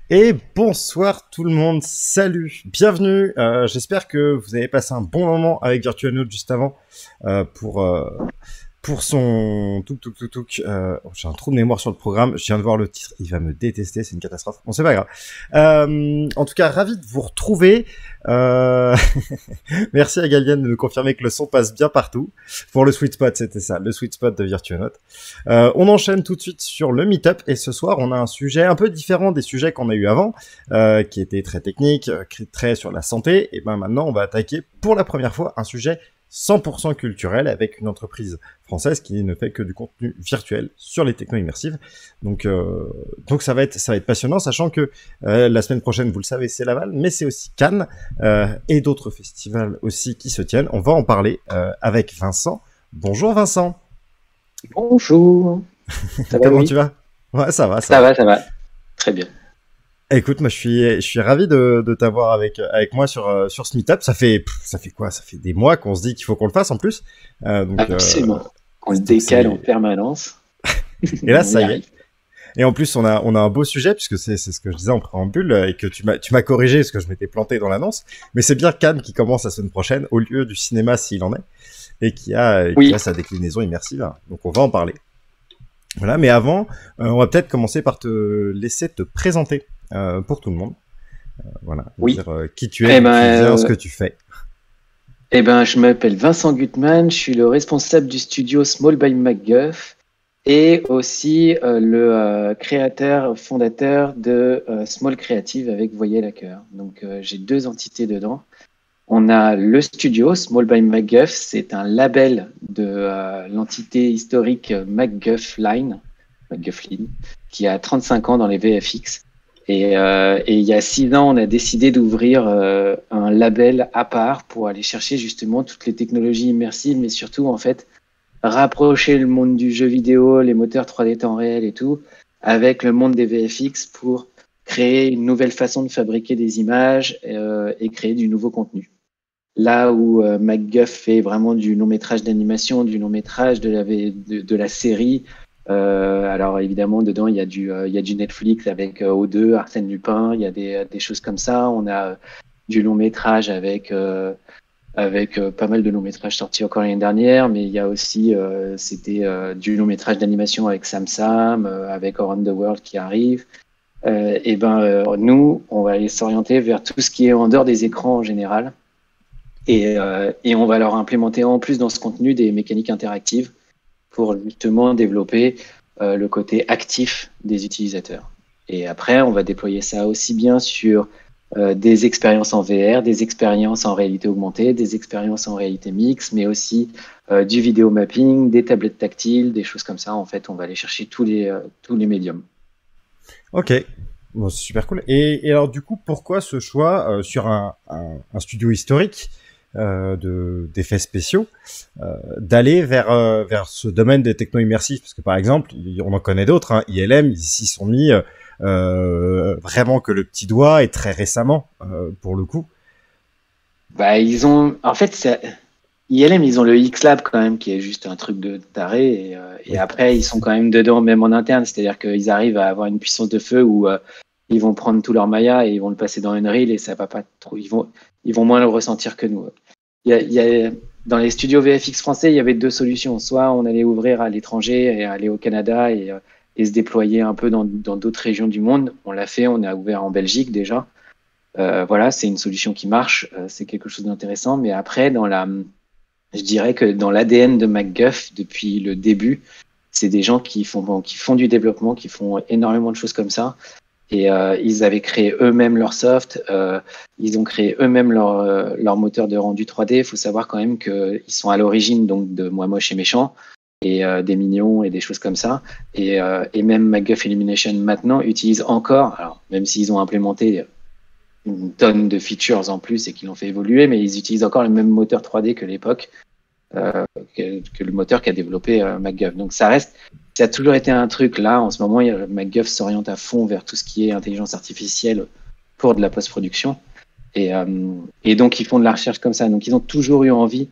Et bonsoir tout le monde, salut, bienvenue. J'espère que vous avez passé un bon moment avec Virtual Note juste avant euh, pour euh, pour son touk. J'ai un trou de mémoire sur le programme. Je viens de voir le titre, il va me détester, c'est une catastrophe. Bon, c'est pas grave. En tout cas, ravi de vous retrouver. Euh... Merci à Galienne de nous confirmer que le son passe bien partout. Pour le sweet spot, c'était ça, le sweet spot de Virtual Note. On enchaîne tout de suite sur le meet-up et ce soir on a un sujet un peu différent des sujets qu'on a eu avant, qui était très technique, très sur la santé. Et ben maintenant on va attaquer pour la première fois un sujet 100% culturel avec une entreprise française qui ne fait que du contenu virtuel sur les techno immersives. Donc ça va être passionnant, sachant que la semaine prochaine, vous le savez, c'est Laval, mais c'est aussi Cannes et d'autres festivals aussi qui se tiennent. On va en parler avec Vincent. Bonjour Vincent. Bonjour. Ça va, Comment Louis? tu vas? Ouais, ça va, ça Ça va. va, ça va. Très bien. Écoute, moi, je suis ravi de t'avoir avec moi sur ce meet-up. Ça fait quoi? Ça fait des mois qu'on se dit qu'il faut qu'on le fasse en plus. Euh, donc, euh, Absolument. On le donc décale en c'est, permanence. et là, On ça y y est. arrive. Et en plus, on a un beau sujet puisque c'est ce que je disais en préambule et que tu m'as corrigé parce que je m'étais planté dans l'annonce. Mais c'est bien Cannes qui commence la semaine prochaine au lieu du cinéma s'il en est et qui a Oui. sa déclinaison immersive. Donc, on va en parler. Voilà. Mais avant, on va peut-être commencer par te laisser te présenter pour tout le monde. Voilà, Oui. dire qui tu es, Eh d'où ben, tu viens, ce que tu fais. je m'appelle Vincent Gutmann. Je suis le responsable du studio Small by MacGuff et aussi le créateur, fondateur de Small Creative avec Voyelle à cœur. Donc, j'ai deux entités dedans. On a le studio Small by MacGuff, c'est un label de l'entité historique MacGuffline, MacGuffline, qui a 35 ans dans les VFX. Et il y a 6 ans, on a décidé d'ouvrir un label à part pour aller chercher justement toutes les technologies immersives, mais surtout en fait rapprocher le monde du jeu vidéo, les moteurs 3D temps réel et tout, avec le monde des VFX pour créer une nouvelle façon de fabriquer des images et créer du nouveau contenu. Là où MacGuff fait vraiment du long métrage d'animation, du long métrage de la série. Alors évidemment, dedans, il y a du Netflix avec O2, Arsène Lupin, il y a des choses comme ça. On a du long métrage avec pas mal de longs métrages sortis encore l'année dernière, mais il y a aussi du long métrage d'animation avec Sam Sam, avec Around the World qui arrive. Nous, on va aller s'orienter vers tout ce qui est en dehors des écrans en général. Et on va leur implémenter en plus dans ce contenu des mécaniques interactives pour justement développer le côté actif des utilisateurs. Et après, on va déployer ça aussi bien sur des expériences en VR, des expériences en réalité augmentée, des expériences en réalité mixte, mais aussi du vidéo mapping, des tablettes tactiles, des choses comme ça. En fait, on va aller chercher tous les médiums. Ok, bon, c'est super cool. Et alors du coup, pourquoi ce choix sur un studio historique d'effets spéciaux d'aller vers ce domaine des techno immersifs? Parce que par exemple, on en connaît d'autres. Hein, ILM, ils s'y sont mis vraiment que le petit doigt et très récemment pour le coup. Bah, en fait, ILM, ils ont le X-Lab quand même, qui est juste un truc de taré. Et Oui. après, ils sont quand même dedans, même en interne. C'est-à-dire qu'ils arrivent à avoir une puissance de feu où ils vont prendre tout leur Maya et ils vont le passer dans une reel et ça va pas trop. Ils vont moins le ressentir que nous. Dans les studios VFX français, il y avait deux solutions. Soit on allait ouvrir à l'étranger et aller au Canada et se déployer un peu dans d'autres régions du monde. On l'a fait, on a ouvert en Belgique déjà. Voilà, c'est une solution qui marche, c'est quelque chose d'intéressant. Mais après, je dirais que dans l'ADN de MacGuff, depuis le début, c'est des gens qui font du développement, qui font énormément de choses comme ça. Et ils avaient créé eux-mêmes leur soft, ils ont créé eux-mêmes leur moteur de rendu 3D. Il faut savoir quand même qu'ils sont à l'origine donc de Moi Moche et Méchant et des Mignons et des choses comme ça. Et même MacGuff Illumination maintenant utilise encore, alors même s'ils ont implémenté une tonne de features en plus et qu'ils l'ont fait évoluer, mais ils utilisent encore le même moteur 3D que l'époque, que le moteur qu'a développé MacGuff. Donc ça a toujours été un truc. Là, en ce moment, MacGuff s'oriente à fond vers tout ce qui est intelligence artificielle pour de la post-production. Et donc, ils font de la recherche comme ça. Donc, ils ont toujours eu envie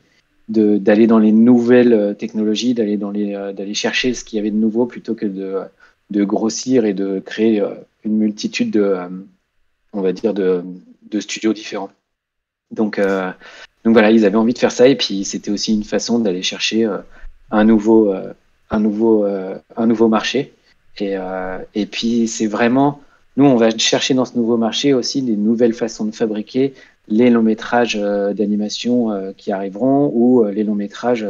d'aller dans les nouvelles technologies, d'aller chercher ce qu'il y avait de nouveau plutôt que de grossir et de créer une multitude on va dire, de studios différents. Donc voilà, ils avaient envie de faire ça, et puis c'était aussi une façon d'aller chercher un nouveau marché. Et puis c'est vraiment, nous on va chercher dans ce nouveau marché aussi des nouvelles façons de fabriquer les longs métrages d'animation qui arriveront, ou les longs métrages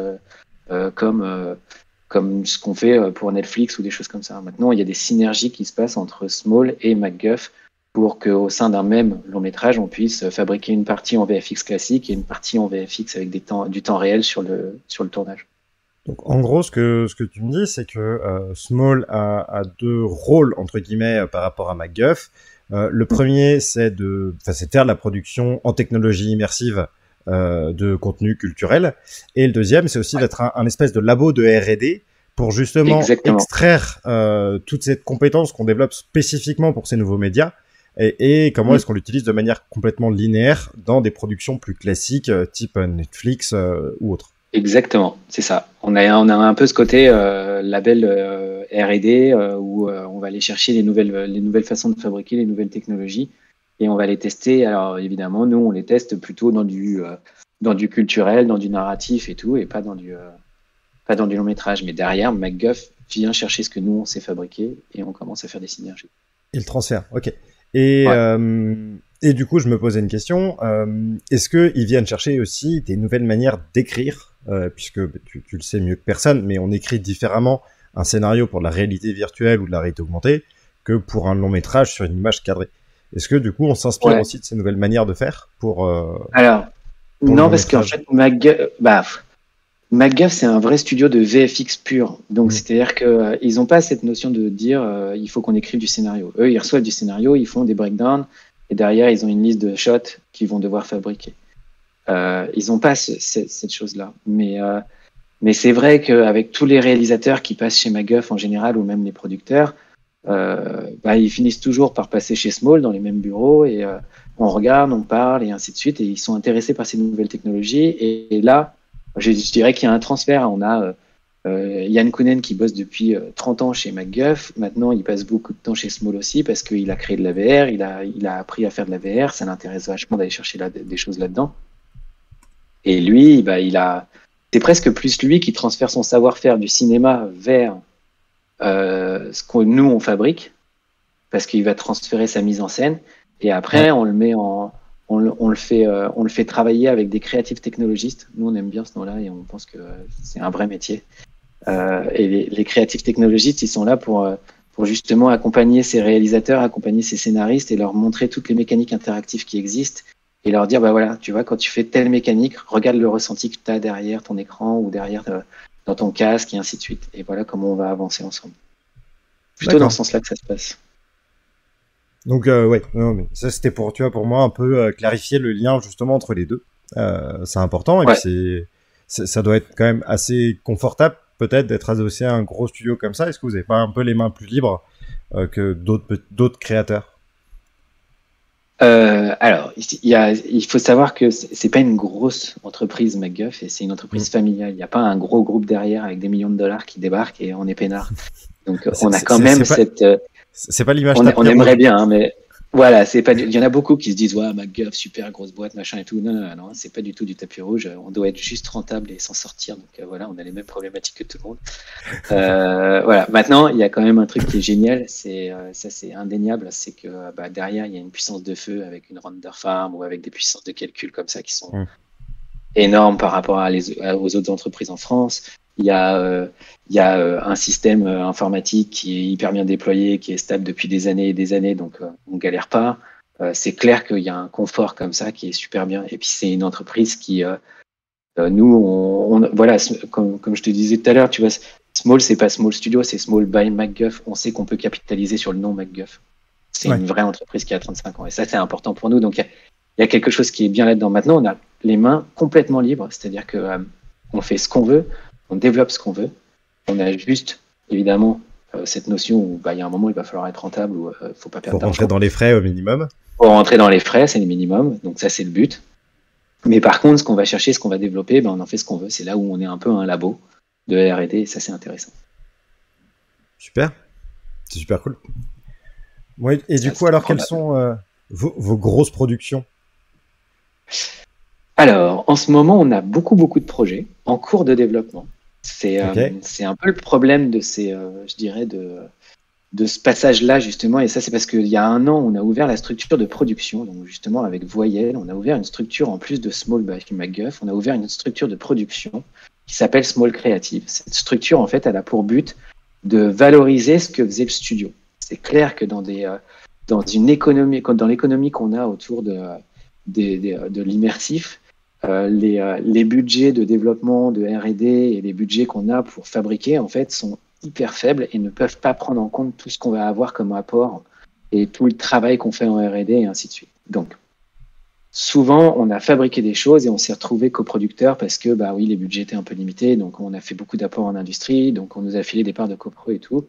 comme ce qu'on fait pour Netflix ou des choses comme ça. Maintenant, il y a des synergies qui se passent entre Small et MacGuff pour qu'au sein d'un même long métrage, on puisse fabriquer une partie en VFX classique et une partie en VFX avec du temps réel sur le tournage. Donc, en gros, ce que tu me dis, c'est que Small a deux rôles, entre guillemets, par rapport à MacGuff. Le premier, c'est de faire la production en technologie immersive de contenu culturel. Et le deuxième, c'est aussi d'être un espèce de labo de R&D pour justement extraire toute cette compétence qu'on développe spécifiquement pour ces nouveaux médias, et comment est-ce qu'on l'utilise de manière complètement linéaire dans des productions plus classiques type Netflix ou autre. Exactement, c'est ça. On a un peu ce côté label R&D où on va aller chercher les nouvelles façons de fabriquer, les nouvelles technologies, et on va les tester. Alors évidemment, nous on les teste plutôt dans du culturel, dans du narratif et tout, et pas dans du long métrage. Mais derrière, MacGuff vient chercher ce que nous on sait fabriquer, et on commence à faire des synergies. Et le transfert, ok. Et du coup, je me posais une question. Est-ce qu'ils viennent chercher aussi des nouvelles manières d'écrire, puisque tu le sais mieux que personne, mais on écrit différemment un scénario pour de la réalité virtuelle ou de la réalité augmentée que pour un long métrage sur une image cadrée. Est-ce que du coup, on s'inspire aussi de ces nouvelles manières de faire pour Alors, non, parce qu'en fait, MacGuff, c'est un vrai studio de VFX pur. Donc, c'est-à-dire qu'ils n'ont pas cette notion de dire il faut qu'on écrive du scénario. Eux, ils reçoivent du scénario, ils font des breakdowns, et derrière, ils ont une liste de shots qu'ils vont devoir fabriquer. Ils n'ont pas cette chose-là. Mais c'est vrai qu'avec tous les réalisateurs qui passent chez MacGuff en général, ou même les producteurs, ils finissent toujours par passer chez Small dans les mêmes bureaux, et on regarde, on parle, et ainsi de suite, et ils sont intéressés par ces nouvelles technologies. Et là, je dirais qu'il y a un transfert. On a Yann Kounen qui bosse depuis 30 ans chez MacGuff. Maintenant, il passe beaucoup de temps chez Small aussi parce qu'il a créé de la VR, il a appris à faire de la VR. Ça l'intéresse vachement d'aller chercher des choses là-dedans. Et lui, c'est presque plus lui qui transfère son savoir-faire du cinéma vers ce que nous, on fabrique, parce qu'il va transférer sa mise en scène. Et après, on le met on le fait travailler avec des créatifs technologistes. Nous, on aime bien ce nom-là et on pense que c'est un vrai métier. Et les créatifs technologistes, ils sont là pour justement accompagner ces réalisateurs, accompagner ces scénaristes, et leur montrer toutes les mécaniques interactives qui existent, et leur dire, bah voilà, tu vois, quand tu fais telle mécanique, regarde le ressenti que tu as derrière ton écran ou derrière dans ton casque, et ainsi de suite. Et voilà comment on va avancer ensemble. Plutôt dans ce sens-là que ça se passe. Donc non, mais ça c'était pour moi un peu clarifier le lien justement entre les deux. C'est important, et puis ça doit être quand même assez confortable peut-être d'être adossé à un gros studio comme ça. Est-ce que vous avez pas un peu les mains plus libres que d'autres créateurs? Alors, il faut savoir que c'est pas une grosse entreprise MacGuff, et c'est une entreprise familiale. Il n'y a pas un gros groupe derrière avec des millions de dollars qui débarquent et on est peinard. Donc on a quand même c'est pas l'image. On aimerait bien, hein, mais voilà, c'est pas. Il y en a beaucoup qui se disent, ouais, MacGuff, super grosse boîte, machin et tout. Non, c'est pas du tout du tapis rouge. On doit être juste rentable et s'en sortir. Donc voilà, on a les mêmes problématiques que tout le monde. Voilà. Maintenant, il y a quand même un truc qui est génial. C'est indéniable. C'est que derrière, il y a une puissance de feu avec une render farm ou avec des puissances de calcul comme ça qui sont énormes par rapport aux autres entreprises en France. Il y a un système informatique qui est hyper bien déployé, qui est stable depuis des années et des années, donc on galère pas. C'est clair qu'il y a un confort comme ça qui est super bien. Et puis c'est une entreprise qui, nous, voilà, comme je te disais tout à l'heure, tu vois, Small, c'est pas Small Studio, c'est Small by MacGuff. On sait qu'on peut capitaliser sur le nom MacGuff. C'est une vraie entreprise qui a 35 ans. Et ça, c'est important pour nous. Donc il y a quelque chose qui est bien là-dedans. Maintenant, on a les mains complètement libres, c'est-à-dire que on fait ce qu'on veut. On développe ce qu'on veut. On a juste, évidemment, cette notion où il y a un moment, il va falloir être rentable, ou faut pas perdre d'argent. Faut rentrer dans les frais au minimum. Pour rentrer dans les frais, c'est le minimum. Donc ça, c'est le but. Mais par contre, ce qu'on va chercher, ce qu'on va développer, on en fait ce qu'on veut. C'est là où on est un peu un labo de R&D, et ça, c'est intéressant. Super. C'est super cool. Ouais, et du coup, alors, quelles sont vos grosses productions? Alors, en ce moment, on a beaucoup, beaucoup de projets en cours de développement. Ok. C'est un peu le problème de je dirais, de ce passage-là, justement. Et ça, c'est parce qu'il y a un an, on a ouvert la structure de production. Donc, justement, avec Voyelle, on a ouvert une structure, en plus de Small by McGuff, on a ouvert une structure de production qui s'appelle Small Creative. Cette structure, en fait, elle a pour but de valoriser ce que faisait le studio. C'est clair que dans une économie, dans l'économie qu'on a autour de l'immersif, les budgets de développement de R&D et les budgets qu'on a pour fabriquer, en fait, sont hyper faibles et ne peuvent pas prendre en compte tout ce qu'on va avoir comme apport et tout le travail qu'on fait en R&D et ainsi de suite. Donc, souvent, on a fabriqué des choses et on s'est retrouvé coproducteur parce que, bah oui, les budgets étaient un peu limités, donc on a fait beaucoup d'apports en industrie, donc on nous a filé des parts de copro et tout.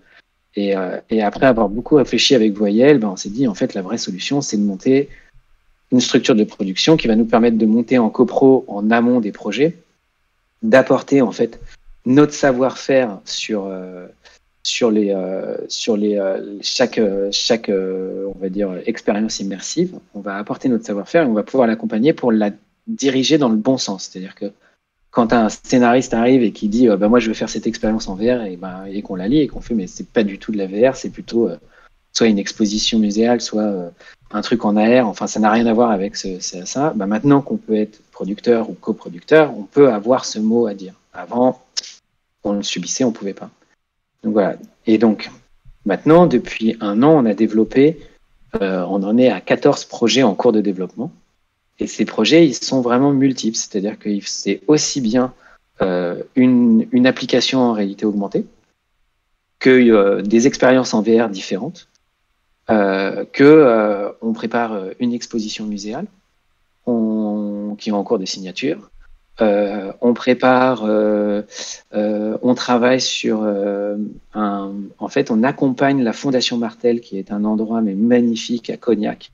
Et après avoir beaucoup réfléchi avec Voyelle, ben, on s'est dit, en fait, la vraie solution, c'est de monter une structure de production qui va nous permettre de monter en copro en amont des projets, d'apporter en fait notre savoir-faire chaque on va dire expérience immersive. On va apporter notre savoir-faire et on va pouvoir l'accompagner pour la diriger dans le bon sens. C'est-à-dire que quand un scénariste arrive et qui dit bah, moi je veux faire cette expérience en VR et qu'on la lit et qu'on fait mais c'est pas du tout de la VR, c'est plutôt soit une exposition muséale, soit un truc en AR, enfin ça n'a rien à voir avec ça. Bah, maintenant qu'on peut être producteur ou coproducteur, on peut avoir ce mot à dire. Avant, on le subissait, on ne pouvait pas. Donc voilà. Et donc maintenant, depuis un an, on a développé, on en est à 14 projets en cours de développement. Et ces projets, ils sont vraiment multiples, c'est-à-dire que c'est aussi bien une application en réalité augmentée que des expériences en VR différentes, on prépare une exposition muséale qui est en cours de signature. On prépare, on travaille sur en fait, on accompagne la Fondation Martel, qui est un endroit mais magnifique à Cognac,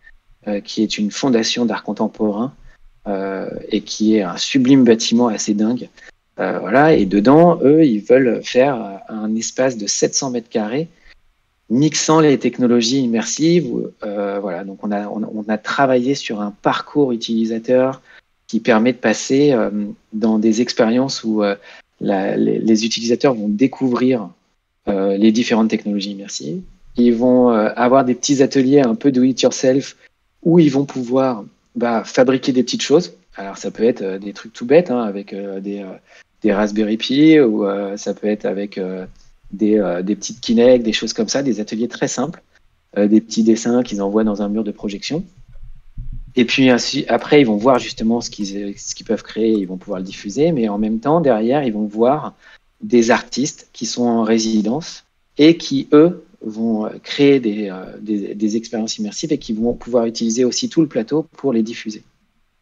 qui est une fondation d'art contemporain et qui est un sublime bâtiment assez dingue. Voilà, et dedans, eux, ils veulent faire un espace de 700 mètres carrés mixant les technologies immersives. Voilà, donc on a travaillé sur un parcours utilisateur qui permet de passer dans des expériences où les utilisateurs vont découvrir les différentes technologies immersives. Ils vont avoir des petits ateliers un peu do it yourself où ils vont pouvoir fabriquer des petites choses. Alors ça peut être des trucs tout bêtes avec des Raspberry Pi ou ça peut être avec des petites Kinect, des choses comme ça, des ateliers très simples, des petits dessins qu'ils envoient dans un mur de projection. Et puis après, ils vont voir justement ce qu'ils peuvent créer, ils vont pouvoir le diffuser, mais en même temps, derrière, ils vont voir des artistes qui sont en résidence et qui, eux, vont créer des expériences immersives et qui vont pouvoir utiliser aussi tout le plateau pour les diffuser.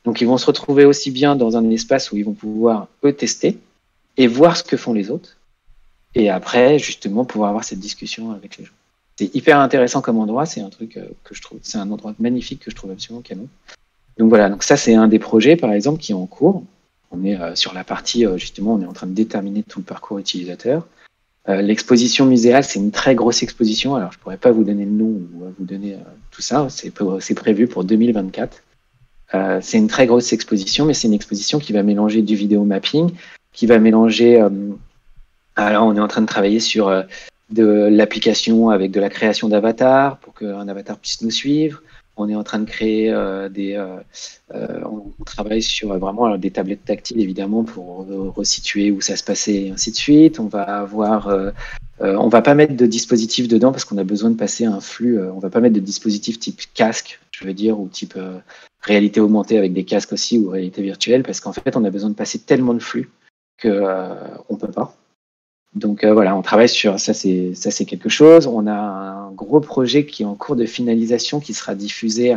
Donc, ils vont se retrouver aussi bien dans un espace où ils vont pouvoir, eux, tester et voir ce que font les autres. Et après, justement, pouvoir avoir cette discussion avec les gens. C'est hyper intéressant comme endroit. C'est un truc que je trouve, c'est un endroit magnifique que je trouve absolument canon. Donc voilà, donc ça, c'est un des projets, par exemple, qui est en cours. On est sur la partie, justement, on est en train de déterminer tout le parcours utilisateur. L'exposition muséale, c'est une très grosse exposition. Alors, je pourrais pas vous donner le nom ou vous donner tout ça. C'est prévu pour 2024. C'est une très grosse exposition, mais c'est une exposition qui va mélanger du vidéo mapping, qui va mélanger. Alors, on est en train de travailler sur de l'application avec de la création d'avatars pour qu'un avatar puisse nous suivre. On est en train de créer on travaille sur vraiment des tablettes tactiles évidemment pour resituer où ça se passait et ainsi de suite. On va avoir, on va pas mettre de dispositif dedans parce qu'on a besoin de passer un flux. On va pas mettre de dispositif type casque, je veux dire, ou type réalité augmentée avec des casques aussi ou réalité virtuelle parce qu'en fait on a besoin de passer tellement de flux que on peut pas. Donc voilà, on travaille sur ça, c'est quelque chose. On a un gros projet qui est en cours de finalisation qui sera diffusé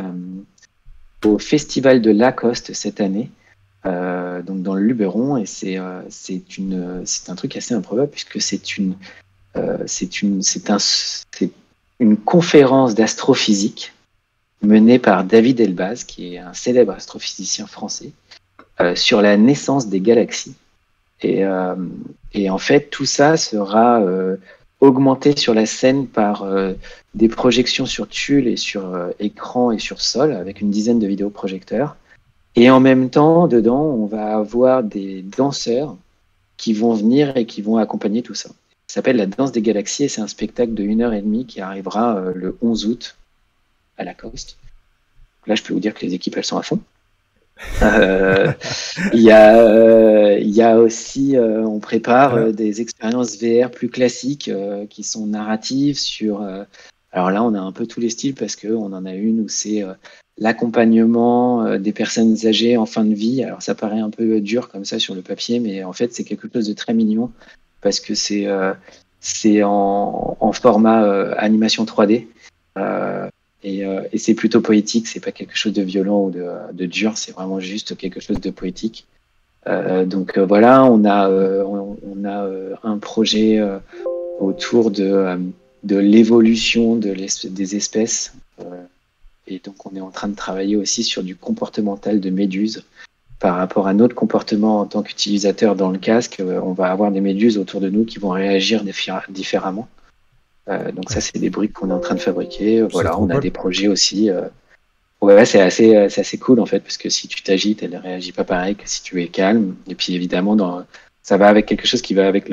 au Festival de Lacoste cette année, donc dans le Luberon, et c'est un truc assez improbable puisque c'est une conférence d'astrophysique menée par David Elbaz, qui est un célèbre astrophysicien français, sur la naissance des galaxies. Et en fait, tout ça sera augmenté sur la scène par des projections sur tulle et sur écran et sur sol avec une dizaine de vidéoprojecteurs. Et en même temps, dedans, on va avoir des danseurs qui vont venir et qui vont accompagner tout ça. Ça s'appelle la Danse des Galaxies et c'est un spectacle de 1h30 qui arrivera le 11 août à Lacoste. Là, je peux vous dire que les équipes, elles sont à fond. Il y a aussi, on prépare des expériences VR plus classiques qui sont narratives sur. Alors là, on a un peu tous les styles parce qu'on en a une où c'est l'accompagnement des personnes âgées en fin de vie. Alors ça paraît un peu dur comme ça sur le papier, mais en fait, c'est quelque chose de très mignon parce que c'est en format animation 3D. Et c'est plutôt poétique, c'est pas quelque chose de violent ou de dur, c'est vraiment juste quelque chose de poétique. Donc voilà, on a un projet autour de l'évolution des espèces. Et donc on est en train de travailler aussi sur du comportemental de méduses par rapport à notre comportement en tant qu'utilisateur dans le casque. On va avoir des méduses autour de nous qui vont réagir différemment. Donc ça, c'est des briques qu'on est en train de fabriquer. Voilà, on a des projets aussi. Ouais, c'est assez cool en fait, parce que si tu t'agites, elle ne réagit pas pareil que si tu es calme. Et puis évidemment, ça va avec quelque chose qui va avec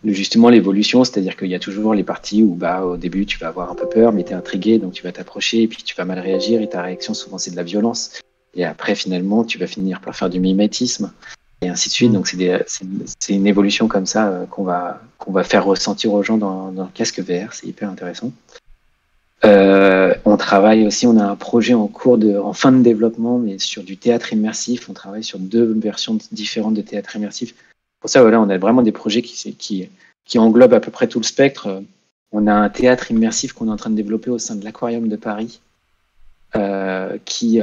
justement l'évolution, c'est-à-dire qu'il y a toujours les parties où au début tu vas avoir un peu peur, mais tu es intrigué, donc tu vas t'approcher et puis tu vas mal réagir et ta réaction souvent c'est de la violence. Et après finalement, tu vas finir par faire du mimétisme et ainsi de suite. Donc c'est une évolution comme ça qu'on va faire ressentir aux gens dans le casque VR. C'est hyper intéressant. On travaille aussi, on a un projet en fin de développement, mais sur du théâtre immersif. On travaille sur 2 versions différentes de théâtre immersif. Pour ça, voilà, on a vraiment des projets qui englobent à peu près tout le spectre. On a un théâtre immersif qu'on est en train de développer au sein de l'Aquarium de Paris, qui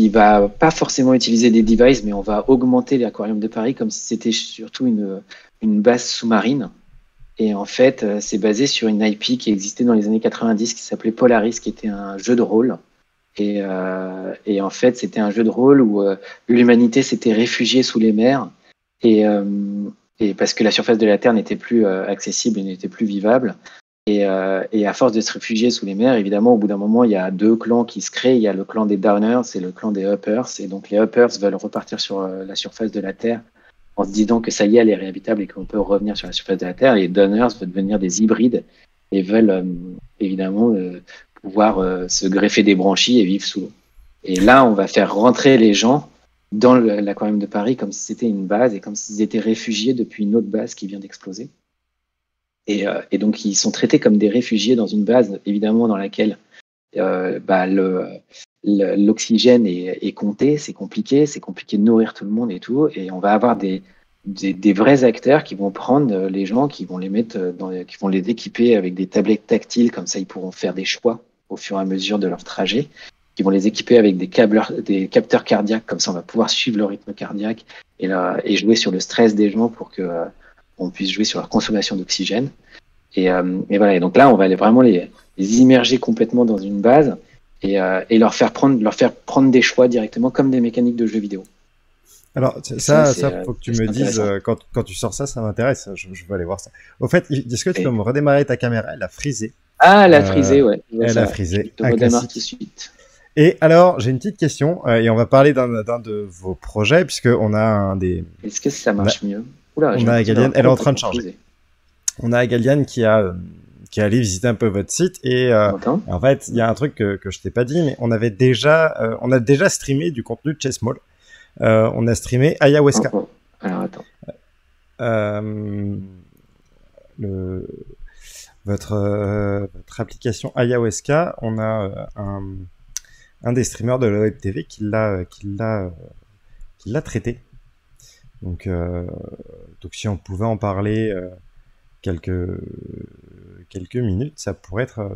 va pas forcément utiliser des devices, mais on va augmenter l'Aquarium de Paris comme si c'était surtout une base sous-marine. Et en fait, c'est basé sur une IP qui existait dans les années 90 qui s'appelait Polaris, qui était un jeu de rôle. Et en fait, c'était un jeu de rôle où l'humanité s'était réfugiée sous les mers et parce que la surface de la Terre n'était plus accessible et n'était plus vivable. Et à force de se réfugier sous les mers, évidemment, au bout d'un moment, il y a 2 clans qui se créent. Il y a le clan des Downers et le clan des Uppers. Et donc, les Uppers veulent repartir sur la surface de la Terre en se disant que ça y est, elle est réhabitable et qu'on peut revenir sur la surface de la Terre. Et les Downers veulent devenir des hybrides et veulent évidemment pouvoir se greffer des branchies et vivre sous l'eau. Et là, on va faire rentrer les gens dans l'Aquarium de Paris comme si c'était une base et comme s'ils étaient réfugiés depuis une autre base qui vient d'exploser. Et donc, ils sont traités comme des réfugiés dans une base, évidemment, dans laquelle l'oxygène est compté, c'est compliqué de nourrir tout le monde et tout. Et on va avoir des vrais acteurs qui vont prendre les gens, qui vont les mettre qui vont les équiper avec des tablettes tactiles, comme ça ils pourront faire des choix au fur et à mesure de leur trajet, qui vont les équiper avec des capteurs cardiaques, comme ça on va pouvoir suivre le rythme cardiaque et jouer sur le stress des gens pour que on puisse jouer sur leur consommation d'oxygène. Et voilà. Et donc là, on va aller vraiment les immerger complètement dans une base et leur faire prendre des choix directement comme des mécaniques de jeux vidéo. Alors ça faut que tu me dises quand tu sors ça m'intéresse. Je veux aller voir ça. Au fait, est-ce que tu peux me redémarrer ta caméra? Elle a frisé. Ah, elle a frisé, ouais. Elle a frisé. Je te redémarre tout de suite. Et alors, j'ai une petite question, et on va parler d'un de vos projets, puisqu'on a un des... Est-ce que ça marche mieux? Oula, on a Agalian, elle est en train de changer. On a Agalian qui est allé visiter un peu votre site, et en fait, il y a un truc que je t'ai pas dit, mais on a déjà streamé du contenu de Chessmall. On a streamé Ayahuasca. Alors, attends. Votre application Ayahuasca, on a un des streamers de la Web TV qui l'a traité. Donc si on pouvait en parler quelques minutes, ça pourrait être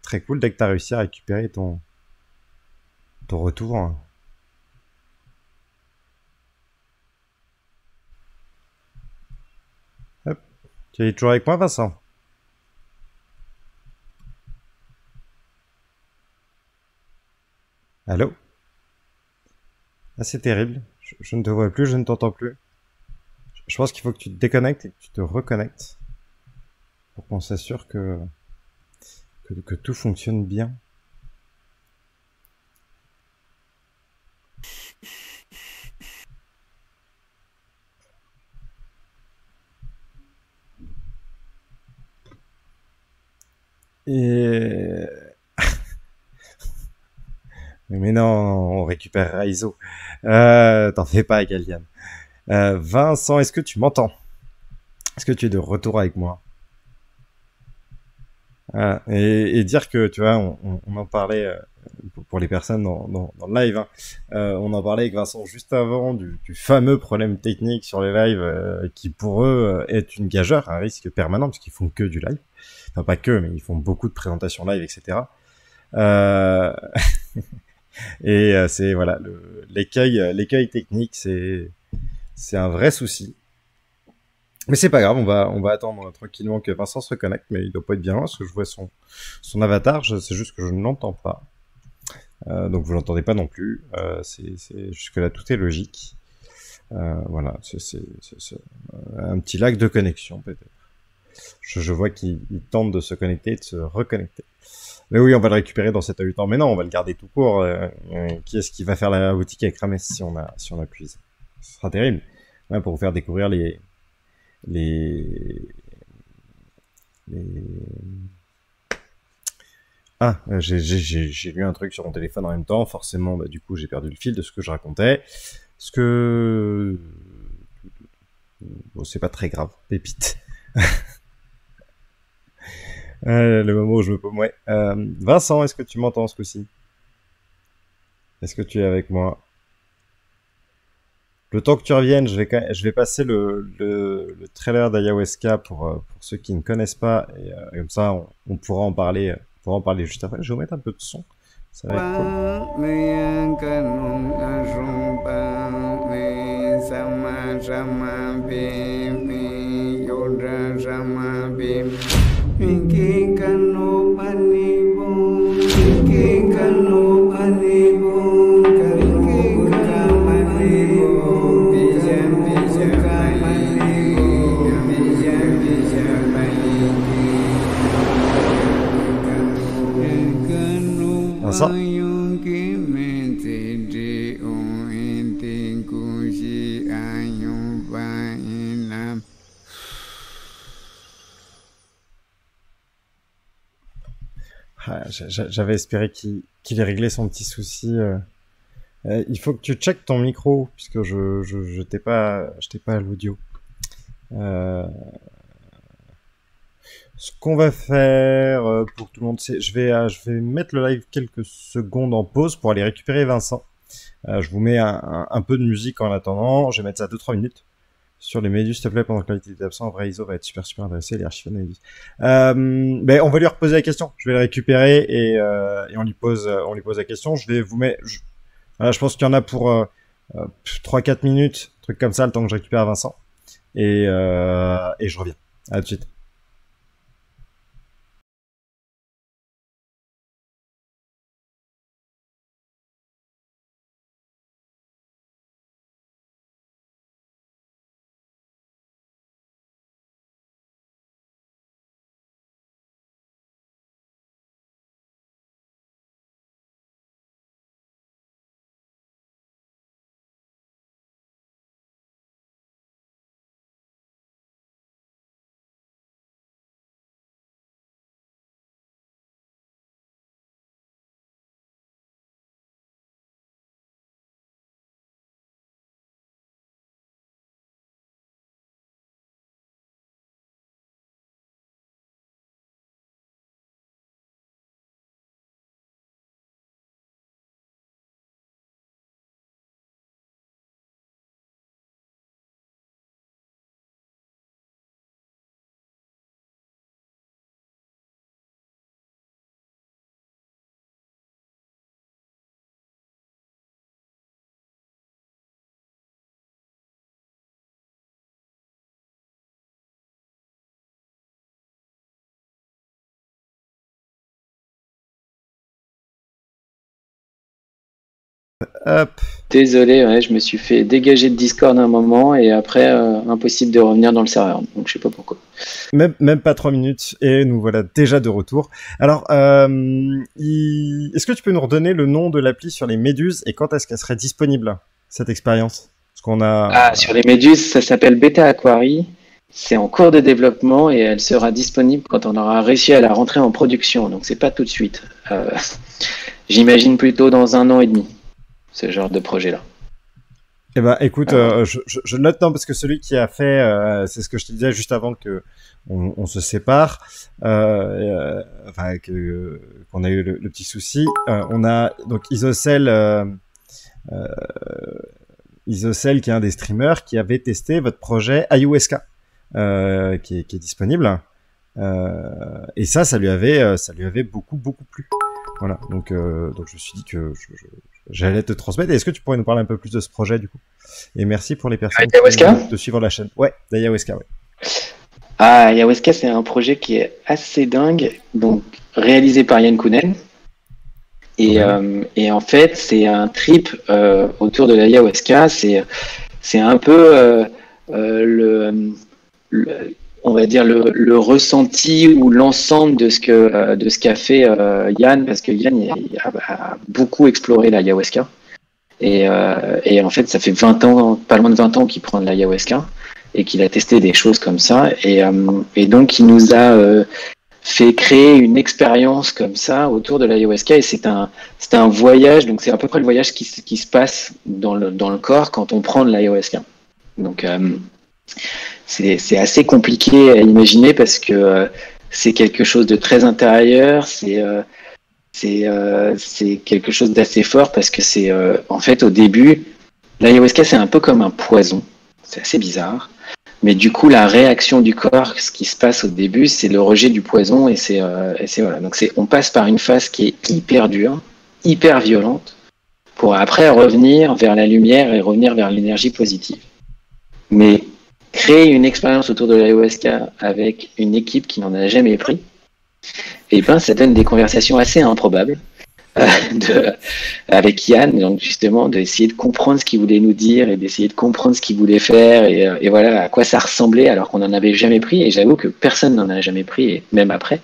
très cool dès que tu as réussi à récupérer ton retour. Hop. Tu es toujours avec moi, Vincent? Allô? Ah, c'est terrible. Je ne te vois plus, je ne t'entends plus. Je pense qu'il faut que tu te déconnectes et que tu te reconnectes pour qu'on s'assure que tout fonctionne bien. Et... Mais non, on récupère ISO. T'en fais pas, Galian. Vincent, est-ce que tu m'entends? Est-ce que tu es de retour avec moi? Et dire que, tu vois, on en parlait pour les personnes dans le live, hein. On en parlait avec Vincent juste avant du fameux problème technique sur les lives qui pour eux est une gageure, un risque permanent, parce qu'ils font que du live. Enfin, pas que, mais ils font beaucoup de présentations live, etc. Euh, c'est voilà, l'écueil technique, c'est un vrai souci. Mais c'est pas grave, on va attendre tranquillement que Vincent se reconnecte, mais il doit pas être bien loin parce que je vois son avatar, c'est juste que je ne l'entends pas. Donc vous l'entendez pas non plus. Jusque-là tout est logique. Voilà, c'est un petit lag de connexion peut-être. Je vois qu'il tente de se connecter et de se reconnecter. Mais oui, on va le récupérer dans 7 à 8 ans. Mais non, on va le garder tout court. Qui est-ce qui va faire la boutique avec Rames si on appuie? Ce sera terrible. Ouais, pour vous faire découvrir les, les... Ah, j'ai lu un truc sur mon téléphone en même temps. Forcément, bah, du coup, j'ai perdu le fil de ce que je racontais. Ce que... Bon, c'est pas très grave. Pépite. Le moment où je me paume, ouais. Vincent, est-ce que tu m'entends ce coup-ci? Est-ce que tu es avec moi? Le temps que tu reviennes, je vais passer le trailer d'Ayahuasca pour ceux qui ne connaissent pas. Et comme ça, on pourra en parler. On pourra en parler juste après. Je vais vous mettre un peu de son. Ça va être Vincent? Ah, j'avais espéré qu'il ait réglé son petit souci. Il faut que tu checkes ton micro, puisque je t'ai pas à l'audio. Ce qu'on va faire pour tout le monde, c'est je vais mettre le live quelques secondes en pause pour aller récupérer Vincent. Je vous mets un peu de musique en attendant. Je vais mettre ça 2-3 minutes sur les Médus, s'il te plaît, pendant que l'invité est absent. En vrai, Iso va être super intéressé, les archives de Médus. Ben, on va lui reposer la question. Je vais le récupérer et on lui pose la question. Je vais vous mettre, voilà, je pense qu'il y en a pour 3-4 minutes, truc comme ça, le temps que je récupère Vincent. Et je reviens. À tout de suite. Hop. Désolé, ouais, je me suis fait dégager de Discord un moment et après, impossible de revenir dans le serveur. Donc, je sais pas pourquoi. Même pas 3 minutes et nous voilà déjà de retour. Alors, est-ce que tu peux nous redonner le nom de l'appli sur les méduses et quand est-ce qu'elle serait disponible, cette expérience? Parce qu'on a... Ah, sur les méduses, ça s'appelle Beta Aquari. C'est en cours de développement et elle sera disponible quand on aura réussi à la rentrer en production. Donc, c'est pas tout de suite. J'imagine plutôt dans 1 an et demi, ce genre de projet-là. Eh ben, écoute, je note non parce que celui qui a fait, c'est ce que je te disais juste avant que on se sépare, enfin qu'on a eu le petit souci. On a donc Isocel qui est un des streamers qui avait testé votre projet Ayahuasca, qui est disponible. Et ça lui avait beaucoup plu. Voilà, donc je me suis dit que j'allais te transmettre. Est-ce que tu pourrais nous parler un peu plus de ce projet du coup? Et merci pour les personnes de suivre la chaîne. Ouais, d'Ayahuasca, ouais. Ah, Ayahuasca, c'est un projet qui est assez dingue, donc réalisé par Yann Kounen. Et en fait, c'est un trip autour de l'ayahuasca. C'est un peu on va dire le ressenti ou l'ensemble de ce qu'a fait Yann, parce que Yann il a beaucoup exploré l'ayahuasca. Et en fait, ça fait 20 ans, pas loin de 20 ans qu'il prend de l'ayahuasca et qu'il a testé des choses comme ça. Et donc, il nous a fait créer une expérience comme ça autour de l'ayahuasca. Et c'est un voyage, donc c'est à peu près le voyage qui se passe dans le corps quand on prend de l'ayahuasca. Donc, c'est assez compliqué à imaginer parce que c'est quelque chose de très intérieur, c'est quelque chose d'assez fort parce que c'est en fait au début, l'ayahuasca c'est un peu comme un poison, c'est assez bizarre, mais du coup la réaction du corps, ce qui se passe au début, c'est le rejet du poison et c'est voilà, donc on passe par une phase qui est hyper dure, hyper violente, pour après revenir vers la lumière et revenir vers l'énergie positive. Mais créer une expérience autour de l'ayahuasca avec une équipe qui n'en a jamais pris, et ben ça donne des conversations assez improbables avec Yann, donc justement d'essayer de comprendre ce qu'il voulait nous dire et d'essayer de comprendre ce qu'il voulait faire et voilà à quoi ça ressemblait alors qu'on n'en avait jamais pris et j'avoue que personne n'en a jamais pris et même après.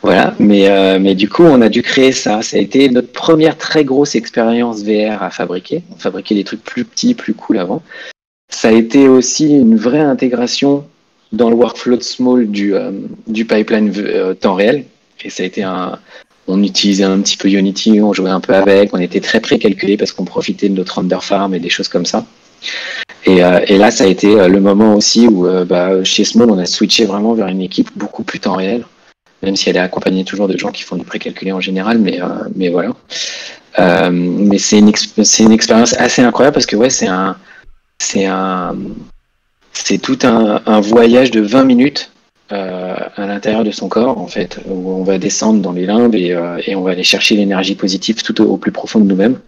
Voilà, mais du coup on a dû créer ça. Ça a été notre première très grosse expérience VR à fabriquer. On fabriquait des trucs plus petits, plus cool avant. Ça a été aussi une vraie intégration dans le workflow de Small du pipeline temps réel. Et ça a été on utilisait un petit peu Unity, on jouait un peu avec, on était très précalculé parce qu'on profitait de notre render farm et des choses comme ça. Et là, ça a été le moment aussi où chez Small, on a switché vraiment vers une équipe beaucoup plus temps réel, même si elle est accompagnée toujours de gens qui font du précalculé en général, mais voilà. Mais c'est une expérience assez incroyable parce que ouais, c'est tout un voyage de 20 minutes à l'intérieur de son corps, en fait, où on va descendre dans les limbes et on va aller chercher l'énergie positive tout au plus profond de nous-mêmes.